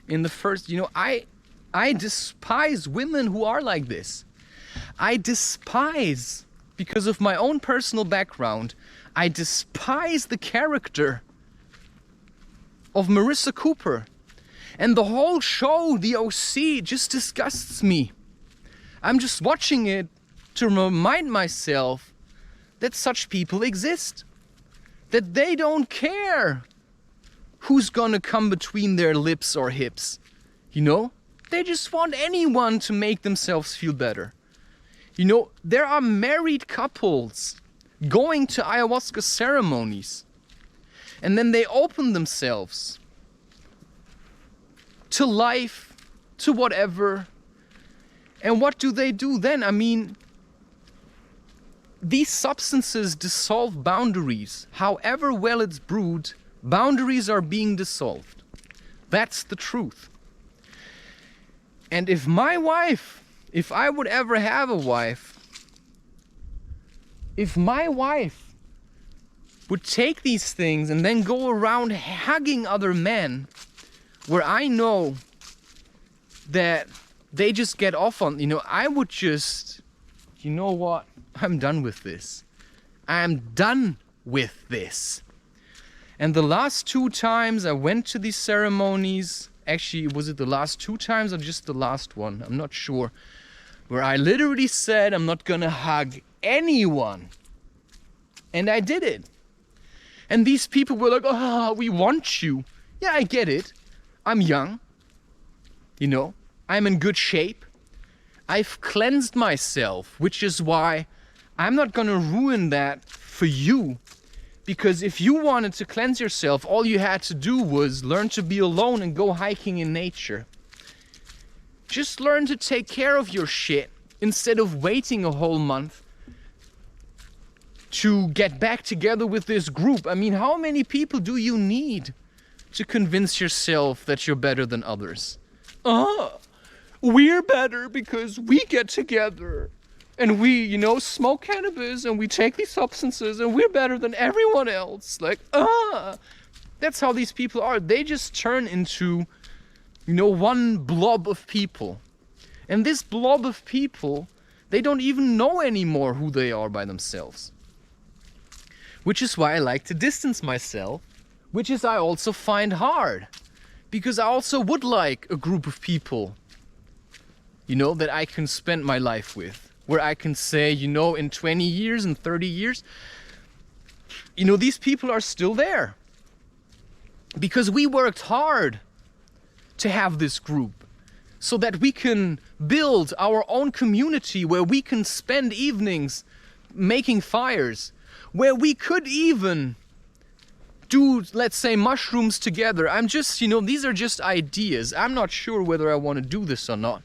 in the first, you know, I despise women who are like this. I despise, because of my own personal background, I despise the character of Marissa Cooper. And the whole show, the OC, just disgusts me. I'm just watching it to remind myself that such people exist. That they don't care who's gonna come between their lips or hips. You know? They just want anyone to make themselves feel better. You know, there are married couples going to ayahuasca ceremonies, and then they open themselves to life, to whatever. And what do they do then? I mean, these substances dissolve boundaries. However well it's brewed, boundaries are being dissolved. That's the truth. And if I would ever have a wife, if my wife would take these things and then go around hugging other men, where I know that they just get off on, I would just, you know what? I'm done with this. I'm done with this. And the last 2 times I went to these ceremonies, actually, was it the last 2 times or just the last one? I'm not sure. Where I literally said, I'm not gonna hug anyone. And I did it. And these people were like, oh, we want you. Yeah, I get it. I'm young. I'm in good shape. I've cleansed myself, which is why I'm not gonna ruin that for you. Because if you wanted to cleanse yourself, all you had to do was learn to be alone and go hiking in nature. Just learn to take care of your shit instead of waiting a whole month to get back together with this group. I mean, how many people do you need to convince yourself that you're better than others? We're better because we get together and we, smoke cannabis and we take these substances and we're better than everyone else. That's how these people are. They just turn into, one blob of people. And this blob of people, they don't even know anymore who they are by themselves. Which is why I like to distance myself, which is I also find hard. Because I also would like a group of people, that I can spend my life with. Where I can say, in 20 years and 30 years, these people are still there. Because we worked hard to have this group. So that we can build our own community where we can spend evenings making fires. Where we could even do, let's say, mushrooms together. I'm just, these are just ideas. I'm not sure whether I want to do this or not.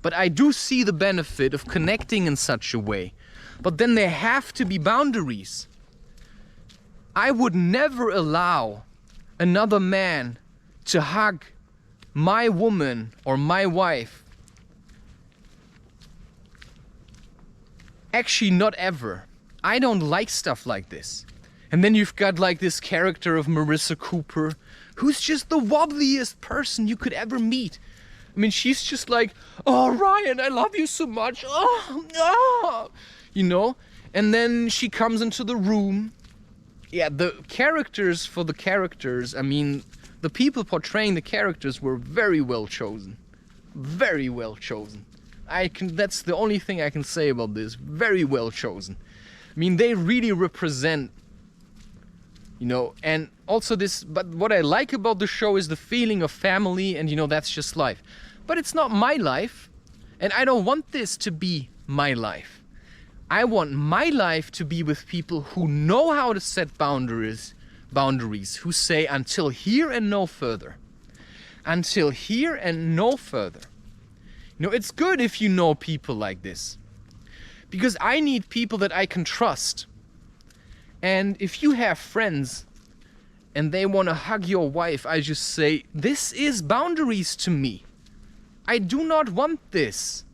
But I do see the benefit of connecting in such a way. But then there have to be boundaries. I would never allow another man to hug my woman or my wife. Actually, not ever. I don't like stuff like this. And then you've got like this character of Marissa Cooper, who's just the wobbliest person you could ever meet. I mean, she's just like, oh, Ryan, I love you so much. And then she comes into the room. Yeah, the characters for the characters, I mean, the people portraying the characters were very well chosen. Very well chosen. That's the only thing I can say about this. Very well chosen. I mean, they really represent, and also but what I like about the show is the feeling of family and, that's just life. But it's not my life, and I don't want this to be my life. I want my life to be with people who know how to set boundaries, who say until here and no further. Until here and no further. It's good if you know people like this. Because I need people that I can trust. And if you have friends and they want to hug your wife, I just say, this is boundaries to me. I do not want this.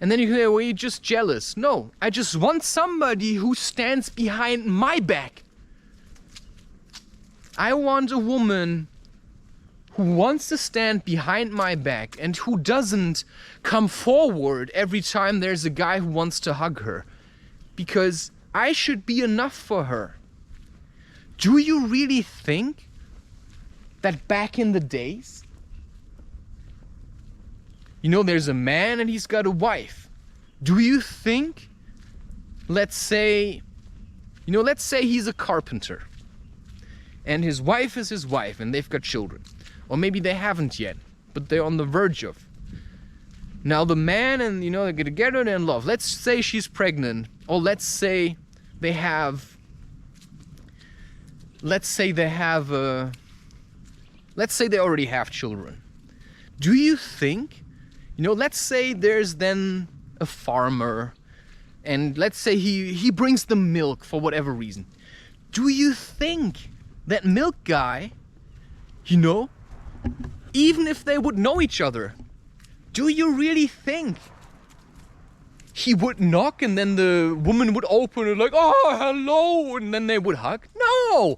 And then you say, well, you're just jealous. No, I just want somebody who stands behind my back. I want a woman who wants to stand behind my back and who doesn't come forward every time there's a guy who wants to hug her. Because I should be enough for her. Do you really think that back in the days, there's a man and he's got a wife. Do you think, let's say he's a carpenter and his wife is his wife and they've got children. Or maybe they haven't yet, but they're on the verge of. Now the man and, they get together and they're in love. Let's say she's pregnant, or let's say they already have children. Do you think, let's say there's then a farmer, and let's say he brings the milk for whatever reason. Do you think that milk guy, even if they would know each other, do you really think he would knock and then the woman would open and like, oh, hello, and then they would hug? No,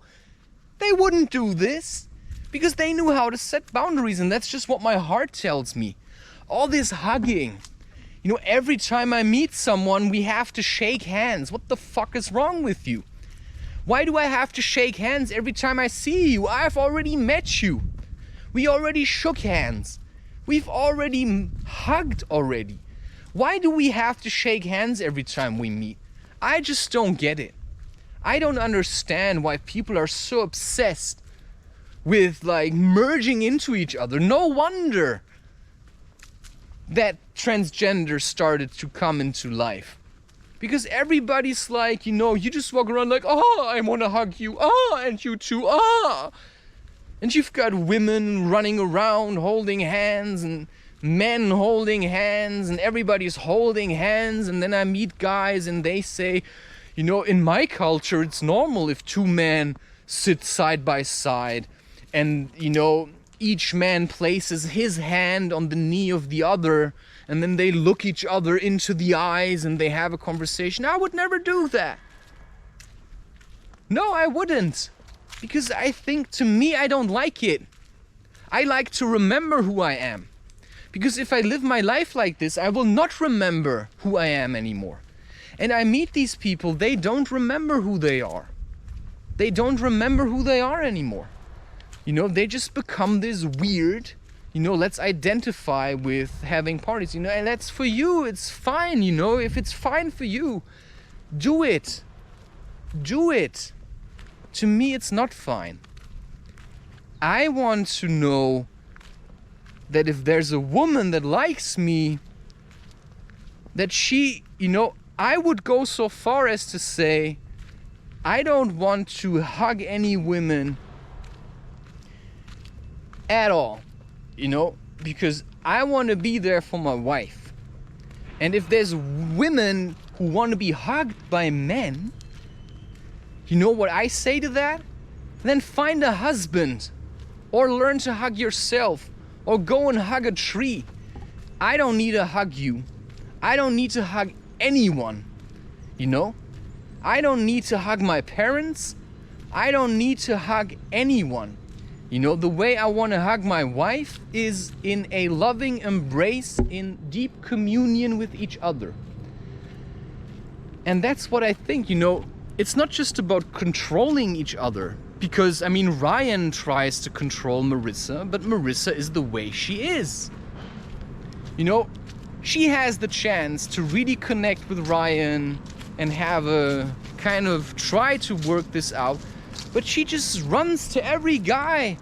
they wouldn't do this because they knew how to set boundaries, and that's just what my heart tells me. All this hugging. You know, every time I meet someone, we have to shake hands. What the fuck is wrong with you? Why do I have to shake hands every time I see you? I've already met you. We already shook hands. We've already hugged already. Why do we have to shake hands every time we meet? I just don't get it. I don't understand why people are so obsessed with like merging into each other. No wonder that transgender started to come into life. Because everybody's like, you know, you just walk around like, oh, I want to hug you, oh, and you too, oh. And you've got women running around holding hands and men holding hands and everybody's holding hands. And then I meet guys and they say, you know, in my culture, it's normal if two men sit side by side and, you know, each man places his hand on the knee of the other and then they look each other into the eyes and they have a conversation. I would never do that. No, I wouldn't. Because I think, to me, I don't like it. I like to remember who I am. Because if I live my life like this, I will not remember who I am anymore. And I meet these people, they don't remember who they are. They don't remember who they are anymore. You know, they just become this weird, you know, let's identify with having parties, you know, and that's for you, it's fine, you know, if it's fine for you, do it. Do it. To me, it's not fine. I want to know that if there's a woman that likes me, that she, you know, I would go so far as to say, I don't want to hug any women at all, you know, because I want to be there for my wife. And if there's women who want to be hugged by men, you know what I say to that? Then find a husband, or learn to hug yourself, or go and hug a tree. I don't need to hug you. I don't need to hug anyone, you know? I don't need to hug my parents. I don't need to hug anyone. You know, the way I want to hug my wife is in a loving embrace, in deep communion with each other. And that's what I think, you know, it's not just about controlling each other. Because, I mean, Ryan tries to control Marissa, but Marissa is the way she is. You know, she has the chance to really connect with Ryan and have a kind of try to work this out. But she just runs to every guy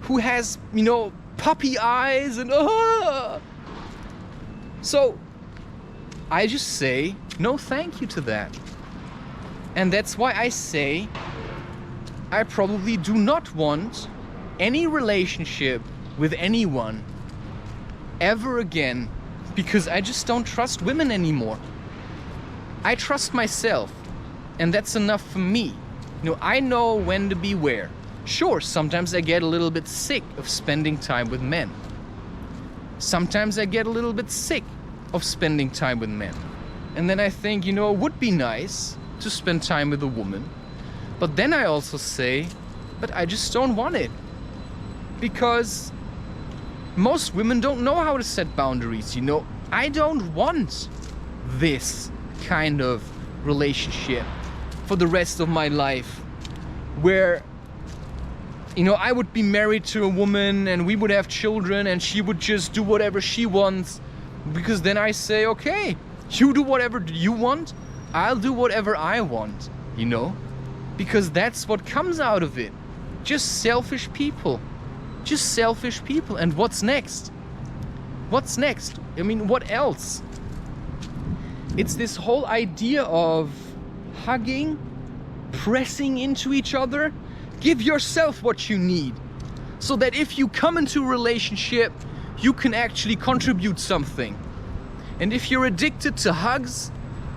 who has, you know, puppy eyes and So I just say no thank you to that. And that's why I say I probably do not want any relationship with anyone ever again, because I just don't trust women anymore. I trust myself, and that's enough for me. You know, I know when to beware. Sure, sometimes I get a little bit sick of spending time with men. Sometimes I get a little bit sick of spending time with men. And then I think, you know, it would be nice to spend time with a woman. But then I also say, but I just don't want it. Because most women don't know how to set boundaries, you know. I don't want this kind of relationship for the rest of my life, where, you know, I would be married to a woman and we would have children and she would just do whatever she wants, because then I say, okay, you do whatever you want, I'll do whatever I want, you know, because that's what comes out of it. Just selfish people. Just selfish people. And what's next? What's next? I mean, what else? It's this whole idea of hugging, pressing into each other. Give yourself what you need, so that if you come into a relationship, you can actually contribute something. And if you're addicted to hugs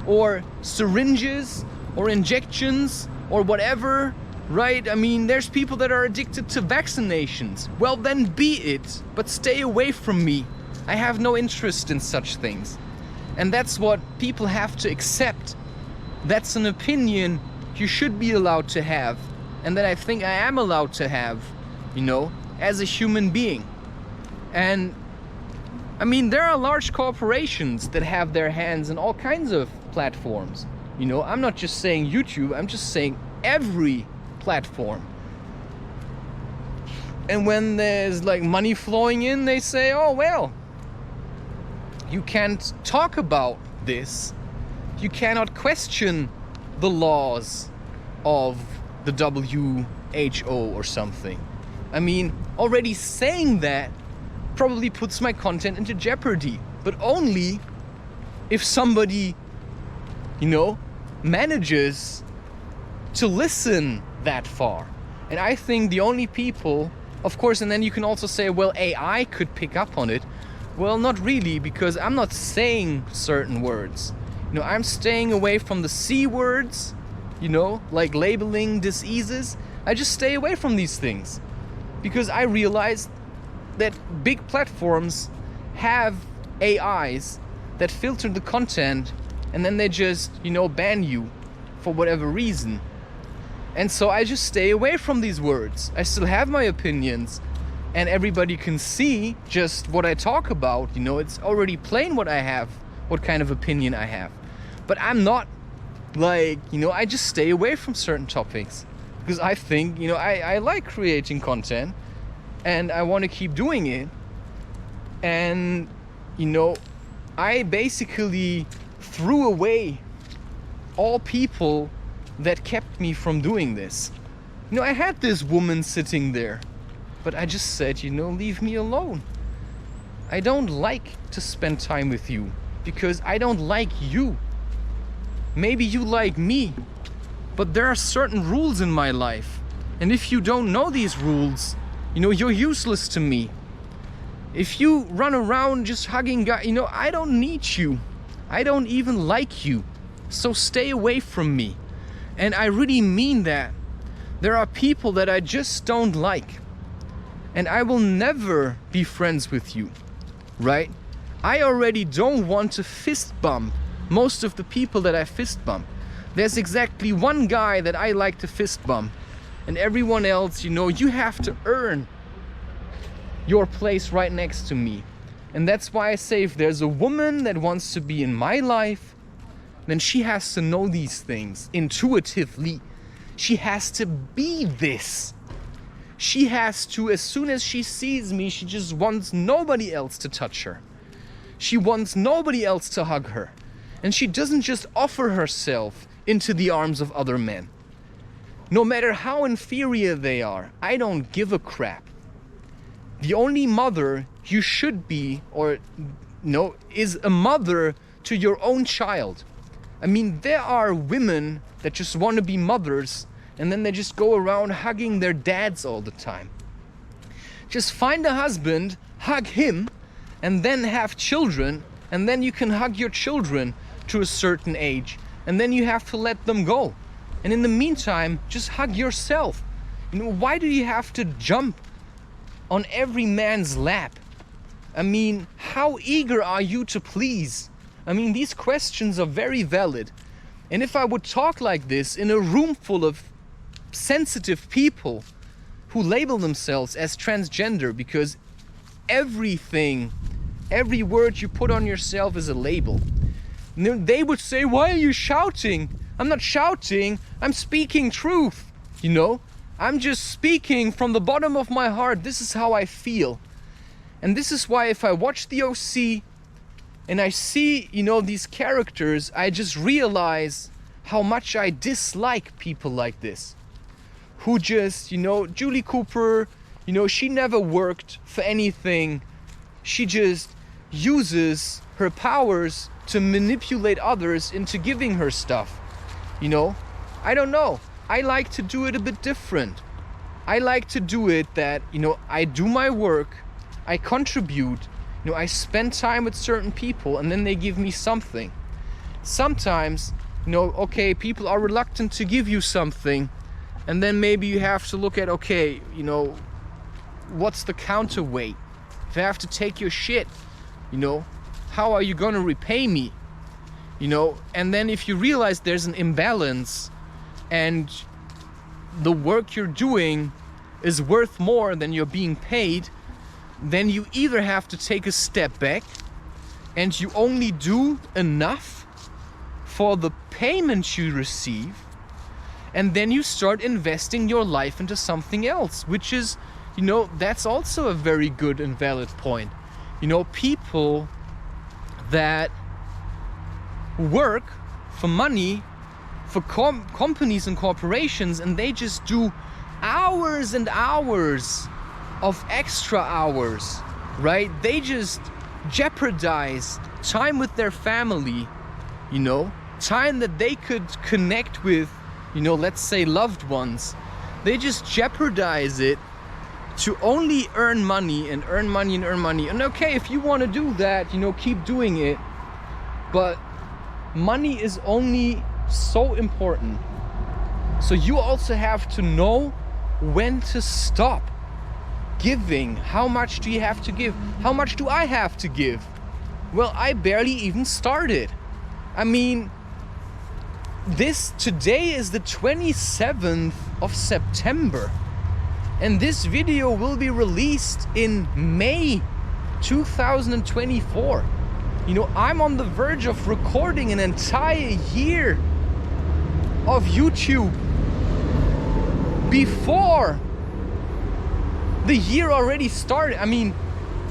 or syringes or injections or whatever, right? I mean, there's people that are addicted to vaccinations. Well, then be it, but stay away from me. I have no interest in such things. And that's what people have to accept. That's an opinion you should be allowed to have, and that I think I am allowed to have, you know, as a human being. And I mean, there are large corporations that have their hands in all kinds of platforms. You know, I'm not just saying YouTube, I'm just saying every platform. And when there's like money flowing in, they say, oh well, you can't talk about this. You cannot question the laws of the WHO or something. I mean, already saying that probably puts my content into jeopardy, but only if somebody, you know, manages to listen that far. And I think the only people, of course, and then you can also say, well, AI could pick up on it. Well, not really, because I'm not saying certain words. You know, I'm staying away from the C words, you know, like labeling diseases. I just stay away from these things because I realized that big platforms have AIs that filter the content and then they just, you know, ban you for whatever reason. And so I just stay away from these words. I still have my opinions and everybody can see just what I talk about. You know, it's already plain what I have, what kind of opinion I have. But I'm not like, you know, I just stay away from certain topics because I think, you know, I like creating content and I want to keep doing it. And, you know, I basically threw away all people that kept me from doing this. You know, I had this woman sitting there, but I just said, you know, leave me alone. I don't like to spend time with you because I don't like you. Maybe you like me, but there are certain rules in my life. And if you don't know these rules, you know, you're useless to me. If you run around just hugging guys, you know, I don't need you. I don't even like you. So stay away from me. And I really mean that. There are people that I just don't like. And I will never be friends with you, right? I already don't want to fist bump most of the people that I fist bump. There's exactly one guy that I like to fist bump. And everyone else, you know, you have to earn your place right next to me. And that's why I say if there's a woman that wants to be in my life, then she has to know these things intuitively. She has to be this. She has to, as soon as she sees me, she just wants nobody else to touch her. She wants nobody else to hug her. And she doesn't just offer herself into the arms of other men. No matter how inferior they are, I don't give a crap. The only mother you should be, or no, is a mother to your own child. I mean, there are women that just want to be mothers and then they just go around hugging their dads all the time. Just find a husband, hug him, and then have children, and then you can hug your children to a certain age, and then you have to let them go. And in the meantime, just hug yourself. You know, why do you have to jump on every man's lap? I mean, how eager are you to please? I mean, these questions are very valid. And if I would talk like this in a room full of sensitive people who label themselves as transgender, because everything, every word you put on yourself is a label, they would say, why are you shouting? I'm not shouting, I'm speaking truth, you know? I'm just speaking from the bottom of my heart. This is how I feel. And this is why if I watch the OC and I see, you know, these characters, I just realize how much I dislike people like this. Who just, you know, Julie Cooper, you know, she never worked for anything. She just uses her powers to manipulate others into giving her stuff. You know, I don't know. I like to do it a bit different. I like to do it that, you know, I do my work, I contribute, you know, I spend time with certain people and then they give me something. Sometimes, you know, okay, people are reluctant to give you something, and then maybe you have to look at, okay, you know, what's the counterweight? If I have to take your shit, you know, how are you gonna repay me? You know, and then if you realize there's an imbalance and the work you're doing is worth more than you're being paid, then you either have to take a step back and you only do enough for the payment you receive, and then you start investing your life into something else, which is, you know, that's also a very good and valid point. You know, people that work for money for companies and corporations, and they just do hours and hours of extra hours, right? They just jeopardize time with their family, you know, time that they could connect with, you know, let's say loved ones. They just jeopardize it to only earn money and earn money and earn money. And okay, if you want to do that, you know, keep doing it. But money is only so important. So you also have to know when to stop giving. How much do you have to give? How much do I have to give? Well, I barely even started. I mean, today is the 27th of September, and this video will be released in May 2024. You know, I'm on the verge of recording an entire year of YouTube before the year already started. I mean,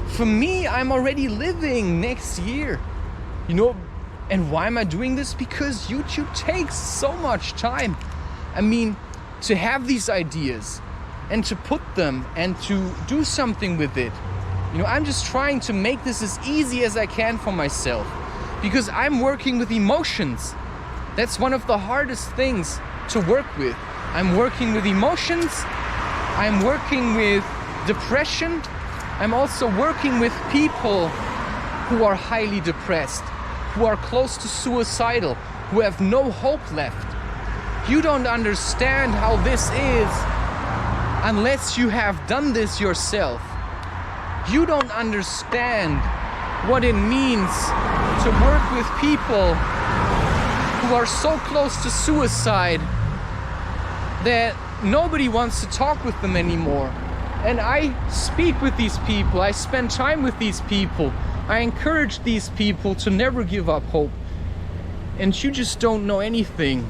for me, I'm already living next year, you know. And why am I doing this? Because YouTube takes so much time. I mean, to have these ideas and to put them and to do something with it, you know, I'm just trying to make this as easy as I can for myself, because I'm working with emotions. That's one of the hardest things to work with. I'm working with emotions. I'm working with depression. I'm also working with people who are highly depressed, who are close to suicidal, who have no hope left. You don't understand how this is unless you have done this yourself. You don't understand what it means to work with people who are so close to suicide that nobody wants to talk with them anymore. And I speak with these people, I spend time with these people, I encourage these people to never give up hope. And you just don't know anything.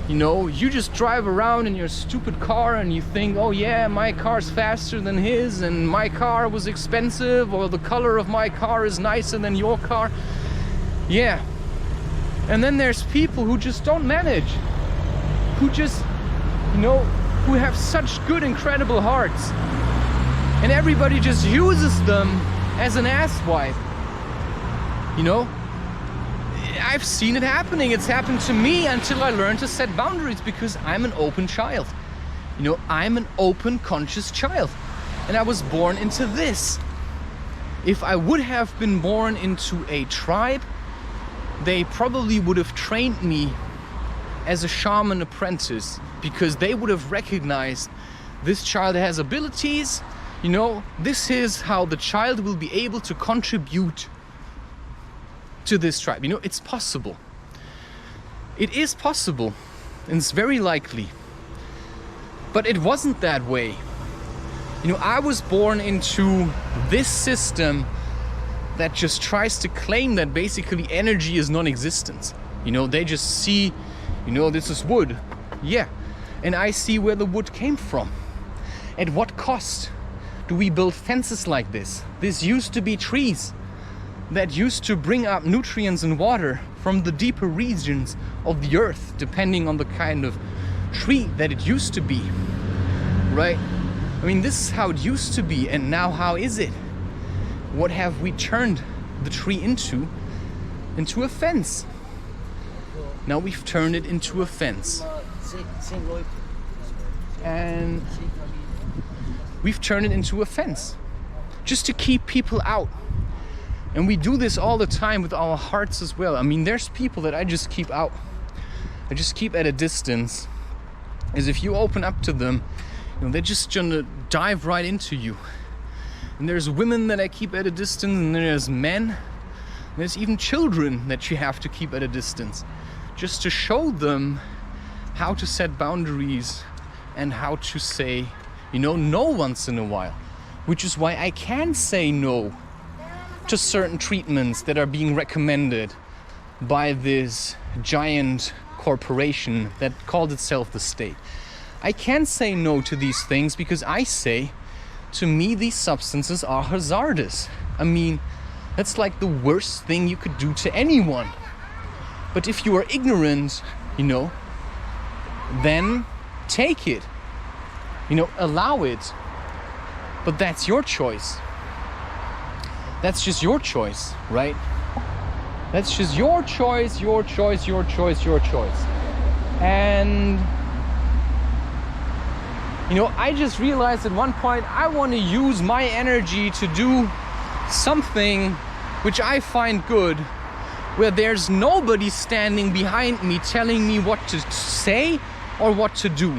You know, you just drive around in your stupid car and you think, oh yeah, my car's faster than his, and my car was expensive, or the color of my car is nicer than your car. Yeah. And then there's people who just don't manage, who just, you know, who have such good, incredible hearts. And everybody just uses them as an asswipe. You know? I've seen it happening. It's happened to me until I learned to set boundaries, because I'm an open child. You know, I'm an open, conscious child. And I was born into this. If I would have been born into a tribe, they probably would have trained me as a shaman apprentice, because they would have recognized this child has abilities. You know, this is how the child will be able to contribute to this tribe. You know, it's possible. It is possible, and it's very likely. But it wasn't that way. You know, I was born into this system that just tries to claim that basically energy is non-existent. You know, they just see, you know, this is wood. Yeah. And I see where the wood came from. At what cost do we build fences like this? This used to be trees that used to bring up nutrients and water from the deeper regions of the earth, depending on the kind of tree that it used to be, right? I mean, this is how it used to be, and now how is it? What have we turned the tree into? Into a fence. Now we've turned it into a fence. And we've turned it into a fence just to keep people out. And we do this all the time with our hearts as well. I mean, there's people that I just keep out. I just keep at a distance. As if you open up to them, you know, they're just gonna dive right into you. And there's women that I keep at a distance, and there's men. And there's even children that you have to keep at a distance, just to show them how to set boundaries and how to say, you know, no once in a while. which is why I can say no to certain treatments that are being recommended by this giant corporation that called itself the state. I can say no to these things because I say, to me, these substances are hazardous. I mean, that's like the worst thing you could do to anyone. But if you are ignorant, then take it. Allow it. But that's your choice. That's just your choice, right? That's just your choice, your choice, your choice, your choice. And, I just realized at one point I want to use my energy to do something which I find good, where there's nobody standing behind me telling me what to say or what to do.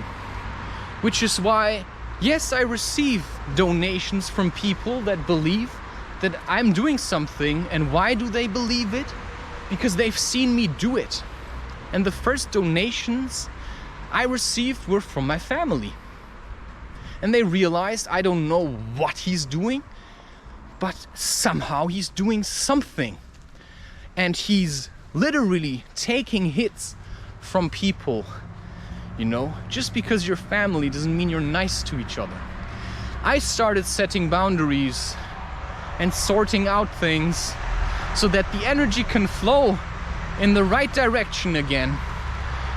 Which is why, yes, I receive donations from people that believe that I'm doing something. And why do they believe it? Because they've seen me do it. And the first donations I received were from my family. And they realized I don't know what he's doing, but somehow he's doing something. And he's literally taking hits from people. Just because you're family doesn't mean you're nice to each other. I started setting boundaries and sorting out things so that the energy can flow in the right direction again.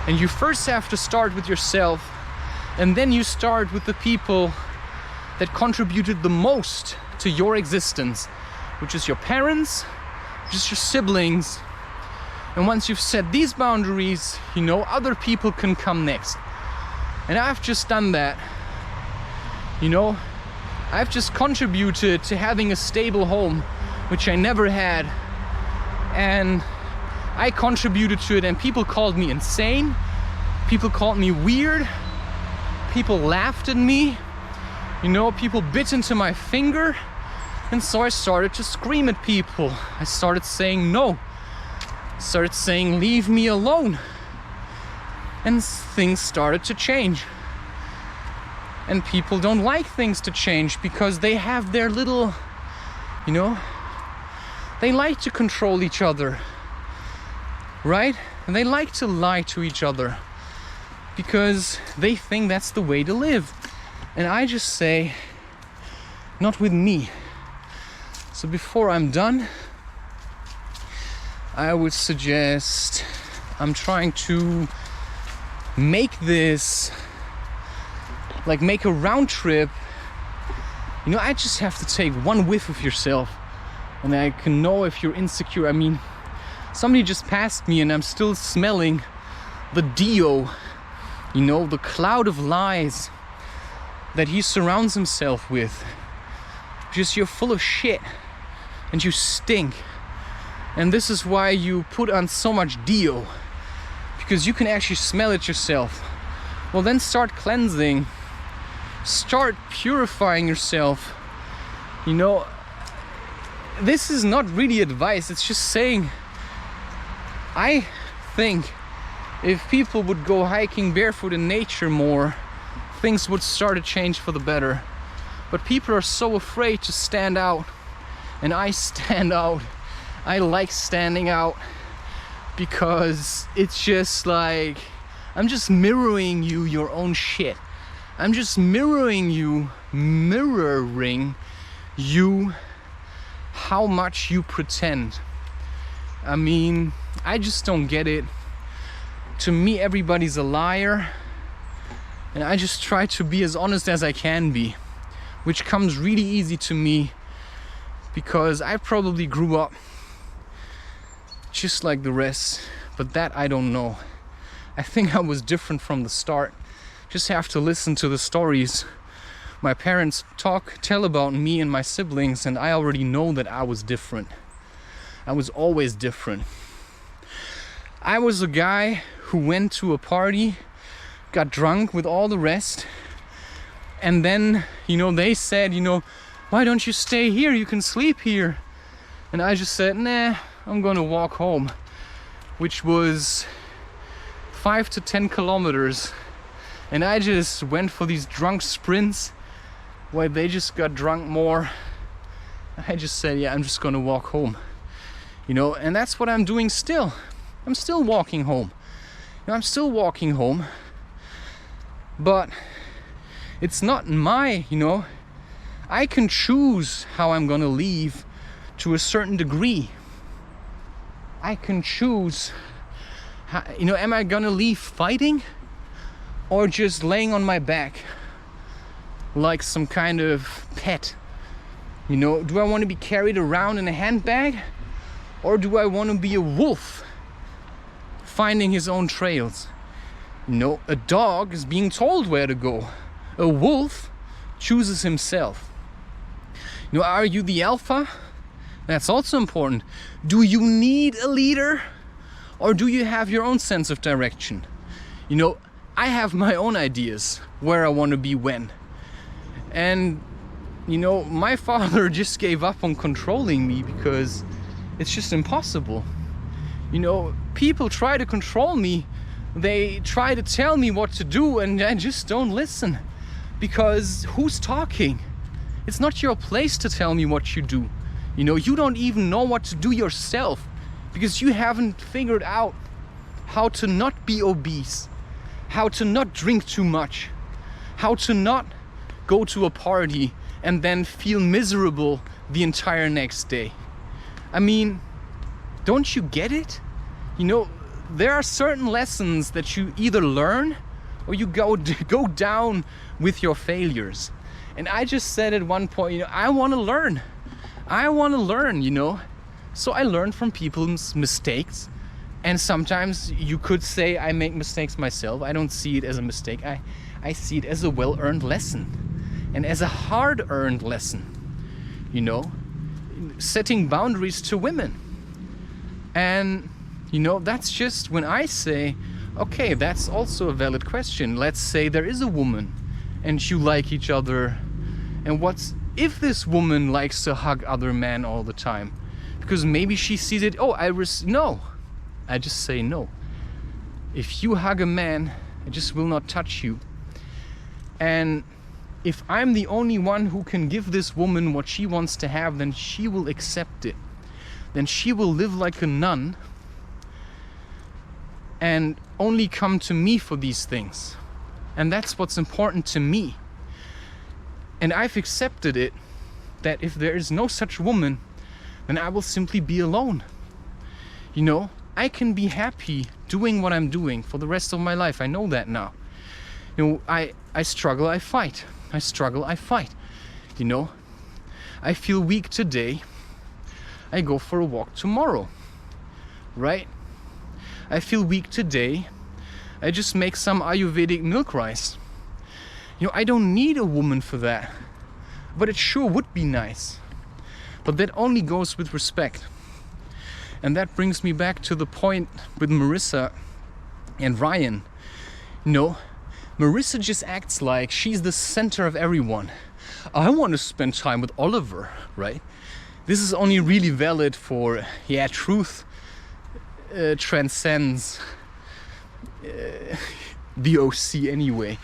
And you first have to start with yourself, and then you start with the people that contributed the most to your existence, which is your parents, which is your siblings. And once you've set these boundaries, other people can come next. And I've just done that. I've just contributed to having a stable home, which I never had. And I contributed to it, and people called me insane. People called me weird. People laughed at me. People bit into my finger. And so I started to scream at people. I started saying no. Started saying, leave me alone. And things started to change. And people don't like things to change because they have their little, they like to control each other, right? And they like to lie to each other because they think that's the way to live. And I just say, not with me. So before I'm done, I would suggest, I'm trying to make this, make a round trip. I just have to take one whiff of yourself and I can know if you're insecure. I mean, somebody just passed me and I'm still smelling the Dio, the cloud of lies that he surrounds himself with. Just, you're full of shit and you stink. And this is why you put on so much Dio, because you can actually smell it yourself. Well, then start cleansing, start purifying yourself. This is not really advice, it's just saying, I think if people would go hiking barefoot in nature more, things would start to change for the better. But people are so afraid to stand out, and I stand out. I like standing out because it's just like, I'm just mirroring you your own shit. I'm just mirroring you how much you pretend. I mean, I just don't get it. To me, everybody's a liar, and I just try to be as honest as I can be, which comes really easy to me because I probably grew up just like the rest, but that I don't know. I think I was different from the start. Just have to listen to the stories my parents tell about me and my siblings, and I already know that I was different. I was always different. I was a guy who went to a party, got drunk with all the rest, and then, they said, why don't you stay here? You can sleep here. And I just said, nah, I'm gonna walk home, which was 5 to 10 kilometers. And I just went for these drunk sprints while they just got drunk more, I just said, yeah, I'm just gonna walk home. You know, and that's what I'm doing still. I'm still walking home. You know, I'm still walking home. But it's not my, you know, I can choose how I'm gonna leave to a certain degree. I can choose, how, you know, am I gonna leave fighting or just laying on my back like some kind of pet? You know, do I want to be carried around in a handbag, or do I want to be a wolf finding his own trails? You know, a dog is being told where to go. A wolf chooses himself. You know, are you the alpha? That's also important. Do you need a leader, or do you have your own sense of direction? You know, I have my own ideas where I want to be when. And, you know, my father just gave up on controlling me because it's just impossible. You know, people try to control me. They try to tell me what to do, and I just don't listen. Because who's talking? It's not your place to tell me what you do. You know, you don't even know what to do yourself because you haven't figured out how to not be obese, how to not drink too much, how to not go to a party and then feel miserable the entire next day. I mean, don't you get it? You know, there are certain lessons that you either learn or you go down with your failures. And I just said at one point, you know, I want to learn. I want to learn, you know. So I learn from people's mistakes. And sometimes you could say I make mistakes myself. I don't see it as a mistake. I see it as a well-earned lesson. And as a hard-earned lesson, you know. Setting boundaries to women. And, you know, that's just when I say, okay, that's also a valid question. Let's say there is a woman and you like each other. And what's if this woman likes to hug other men all the time? Because maybe she sees it, no. I just say no. If you hug a man, I just will not touch you. And if I'm the only one who can give this woman what she wants to have, then she will accept it. Then she will live like a nun and only come to me for these things. And that's what's important to me. And I've accepted it, that if there is no such woman, then I will simply be alone. You know, I can be happy doing what I'm doing for the rest of my life. I know that now. You know, I struggle, I fight. I struggle, I fight. You know, I feel weak today. I go for a walk tomorrow, right? I feel weak today. I just make some Ayurvedic milk rice. You know, I don't need a woman for that, but it sure would be nice. But that only goes with respect. And that brings me back to the point with Marissa and Ryan. You know, Marissa just acts like she's the center of everyone. I want to spend time with Oliver, right? This is only really valid for, truth transcends the OC anyway.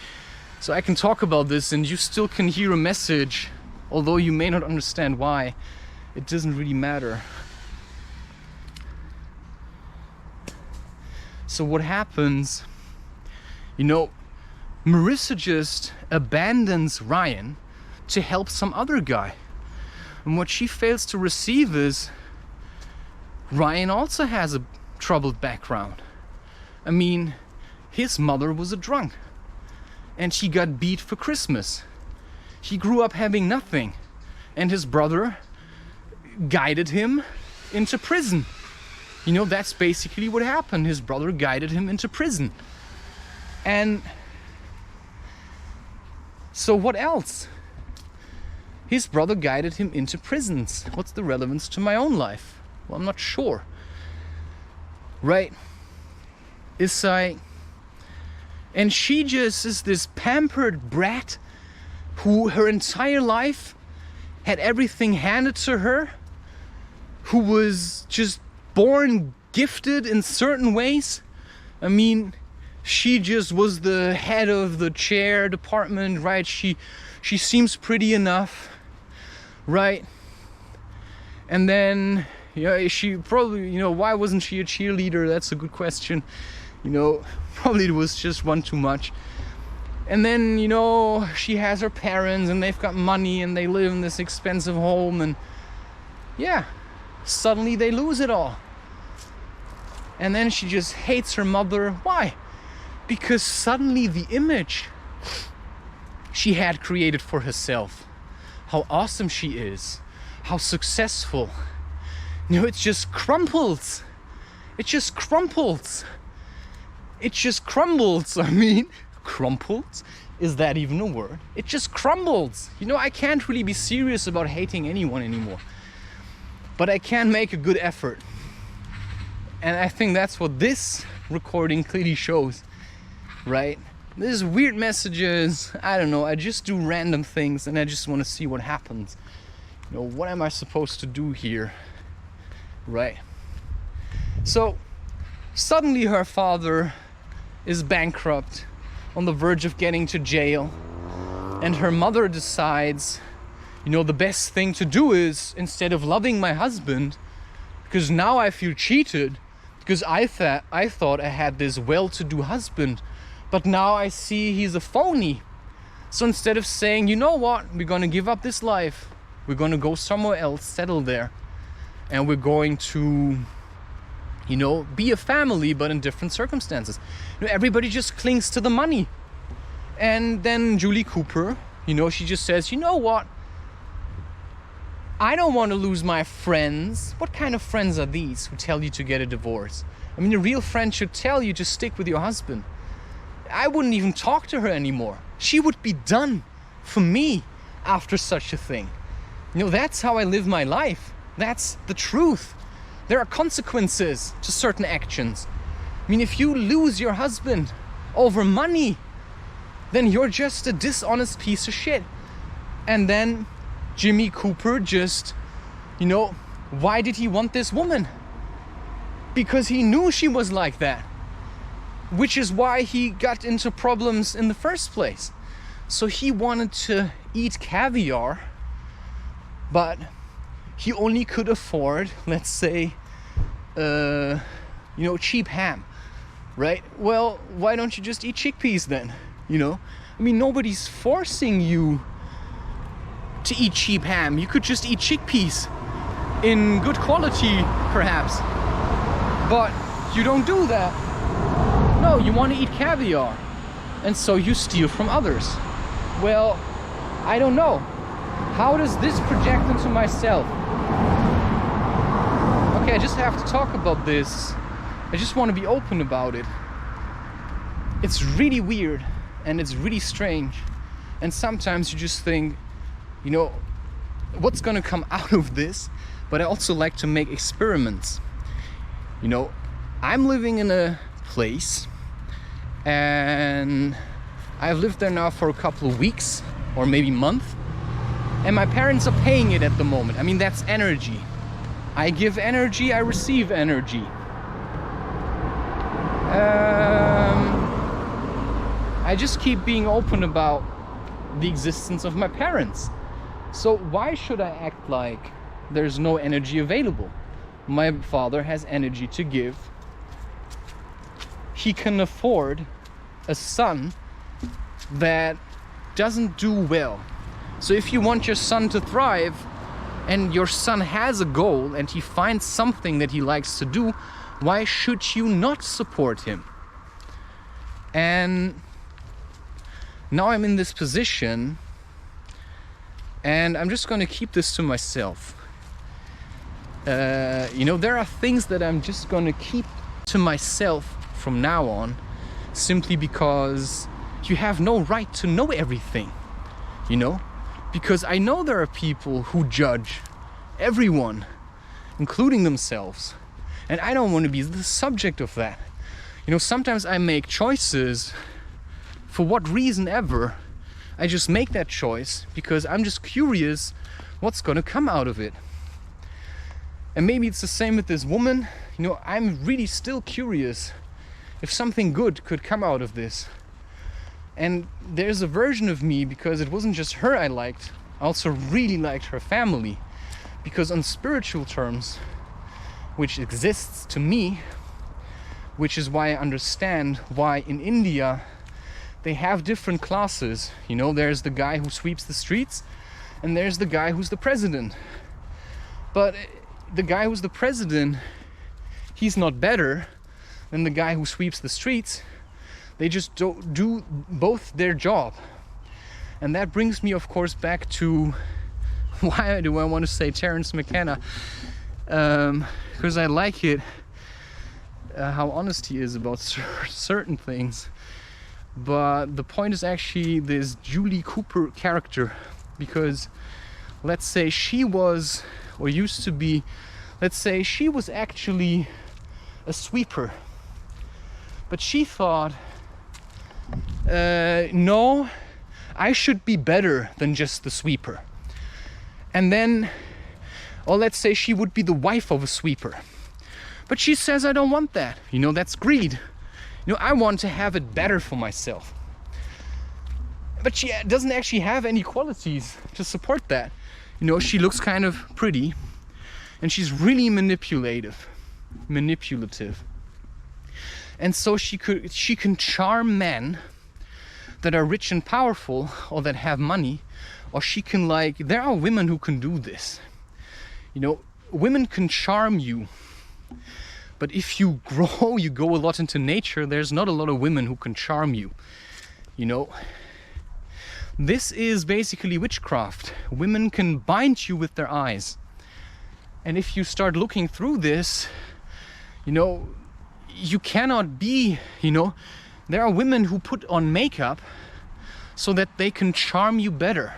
So I can talk about this and you still can hear a message, although you may not understand why. It doesn't really matter. So what happens, you know, Marissa just abandons Ryan to help some other guy. And what she fails to receive is Ryan also has a troubled background. I mean, his mother was a drunk and she got beat for Christmas. He grew up having nothing and his brother guided him into prison. You know, that's basically what happened. His brother guided him into prison. And so what else? His brother guided him into prisons. What's the relevance to my own life? Well, I'm not sure. Right? And she just is this pampered brat who her entire life had everything handed to her, who was just born gifted in certain ways. I mean, she just was the head of the chair department, right? She seems pretty enough, right? And then, yeah, she probably, you know, why wasn't she a cheerleader? That's a good question. You know, probably it was just one too much. And then, you know, she has her parents and they've got money and they live in this expensive home, and yeah, suddenly they lose it all. And then she just hates her mother. Why? Because suddenly the image she had created for herself, how awesome she is, how successful, you know, it just crumples. It just crumples. It just crumbles. I mean, crumpled? Is that even a word? It just crumbles. You know, I can't really be serious about hating anyone anymore, but I can make a good effort. And I think that's what this recording clearly shows, right? There's weird messages, I don't know, I just do random things and I just want to see what happens. You know, what am I supposed to do here, right? So, suddenly her father is bankrupt, on the verge of getting to jail, and her mother decides, you know, the best thing to do is, instead of loving my husband, because now I feel cheated, because I thought I had this well-to-do husband, but now I see he's a phony. So instead of saying, you know what, we're gonna give up this life, we're gonna go somewhere else, settle there, and we're going to, you know, be a family, but in different circumstances. You know, everybody just clings to the money. And then Julie Cooper, you know, she just says, you know what? I don't want to lose my friends. What kind of friends are these who tell you to get a divorce? I mean, a real friend should tell you to stick with your husband. I wouldn't even talk to her anymore. She would be done for me after such a thing. You know, that's how I live my life. That's the truth. There are consequences to certain actions. I mean, if you lose your husband over money, then you're just a dishonest piece of shit. And then Jimmy Cooper just, you know, why did he want this woman? Because he knew she was like that. Which is why he got into problems in the first place. So he wanted to eat caviar, but he only could afford, let's say, you know, cheap ham, right? Well, why don't you just eat chickpeas then? You know, I mean, nobody's forcing you to eat cheap ham. You could just eat chickpeas in good quality, perhaps, but you don't do that. No, you want to eat caviar, and so you steal from others. Well, I don't know. How does this project into myself? Okay, I just have to talk about this. I just want to be open about it. It's really weird and it's really strange. And sometimes you just think, you know, what's gonna come out of this? But I also like to make experiments. You know, I'm living in a place and I've lived there now for a couple of weeks or maybe month, and my parents are paying it at the moment. I mean, that's energy. I give energy, I receive energy. I just keep being open about the existence of my parents. So why should I act like there's no energy available? My father has energy to give. He can afford a son that doesn't do well. So if you want your son to thrive, and your son has a goal and he finds something that he likes to do, why should you not support him? And now I'm in this position and I'm just going to keep this to myself. You know, there are things that I'm just going to keep to myself from now on, simply because you have no right to know everything, you know? Because I know there are people who judge everyone, including themselves. And I don't want to be the subject of that. You know, sometimes I make choices for what reason ever. I just make that choice because I'm just curious what's going to come out of it. And maybe it's the same with this woman. You know, I'm really still curious if something good could come out of this. And there's a version of me, because it wasn't just her I liked, I also really liked her family. Because on spiritual terms, which exists to me, which is why I understand why in India they have different classes. You know, there's the guy who sweeps the streets, and there's the guy who's the president. But the guy who's the president, he's not better than the guy who sweeps the streets. They just don't do both their job. And that brings me, of course, back to why do I want to say Terence McKenna? Because I like it, how honest he is about certain things. But the point is actually this Julie Cooper character, because let's say she was, or used to be, let's say she was actually a sweeper, but she thought, no, I should be better than just the sweeper. And then, or let's say she would be the wife of a sweeper, but she says, I don't want that. You know, that's greed. You know, I want to have it better for myself. But she doesn't actually have any qualities to support that. You know, she looks kind of pretty, and she's really manipulative. And so she can charm men that are rich and powerful, or that have money, or she can, like, there are women who can do this. You know, women can charm you. But if you grow, you go a lot into nature, there's not a lot of women who can charm you. You know, this is basically witchcraft. Women can bind you with their eyes. And if you start looking through this, you know, you cannot be, you know, there are women who put on makeup so that they can charm you better,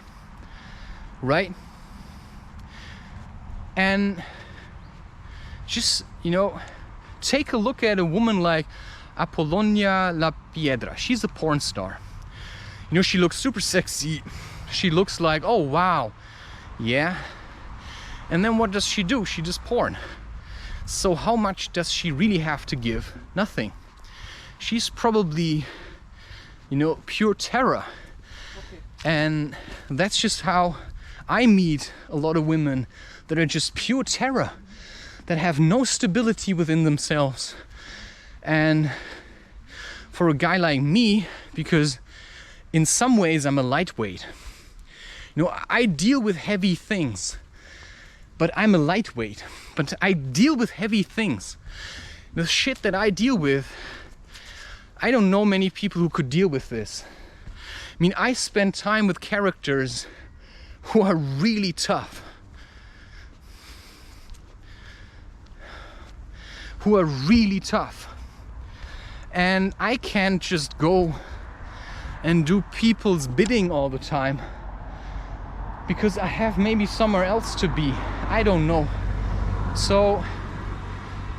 right? And just, you know, take a look at a woman like Apollonia La Piedra. She's a porn star. You know, she looks super sexy. She looks like, oh wow, yeah. And then what does she do? She does porn. So how much does she really have to give? Nothing. She's probably, you know, pure terror. Okay. And that's just how I meet a lot of women that are just pure terror, that have no stability within themselves. And for a guy like me, because in some ways I'm a lightweight, you know, I deal with heavy things, but I'm a lightweight. But I deal with heavy things. The shit that I deal with, I don't know many people who could deal with this. I mean, I spend time with characters who are really tough, and I can't just go and do people's bidding all the time, because I have maybe somewhere else to be. I don't know. So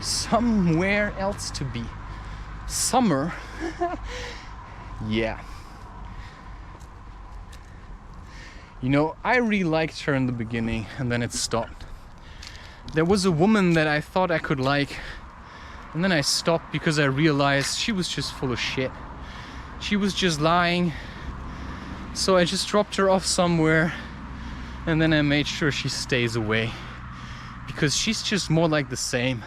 somewhere else to be. Summer. Yeah. You know, I really liked her in the beginning, and then it stopped. There was a woman that I thought I could like, and then I stopped because I realized she was just full of shit. She was just lying. So I just dropped her off somewhere, and then I made sure she stays away, because she's just more like the same.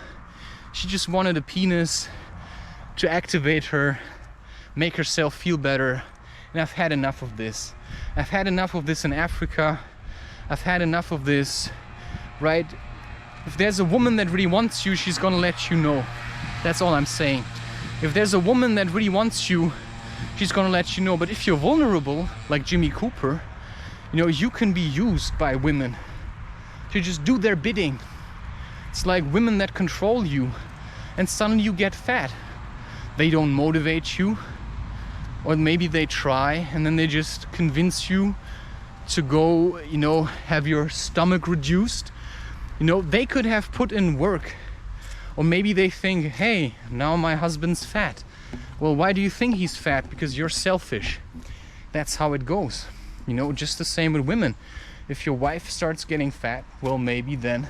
She just wanted a penis to activate her, make herself feel better, and I've had enough of this. I've had enough of this in Africa. I've had enough of this, right? If there's a woman that really wants you, she's gonna let you know. That's all I'm saying. If there's a woman that really wants you, she's gonna let you know. But if you're vulnerable, like Jimmy Cooper, you know, you can be used by women to just do their bidding. It's like women that control you, and suddenly you get fat. They don't motivate you, or maybe they try, and then they just convince you to go, you know, have your stomach reduced. You know, they could have put in work. Or maybe they think, hey, now my husband's fat. Well, why do you think he's fat? Because you're selfish. That's how it goes. You know, just the same with women. If your wife starts getting fat, well, maybe then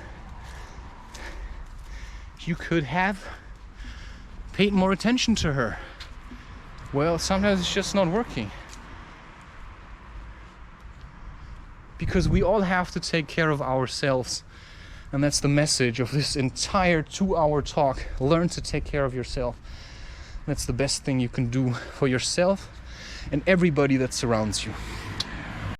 you could have paid more attention to her. Well, sometimes it's just not working. Because we all have to take care of ourselves. And that's the message of this entire 2-hour talk. Learn to take care of yourself. That's the best thing you can do for yourself and everybody that surrounds you.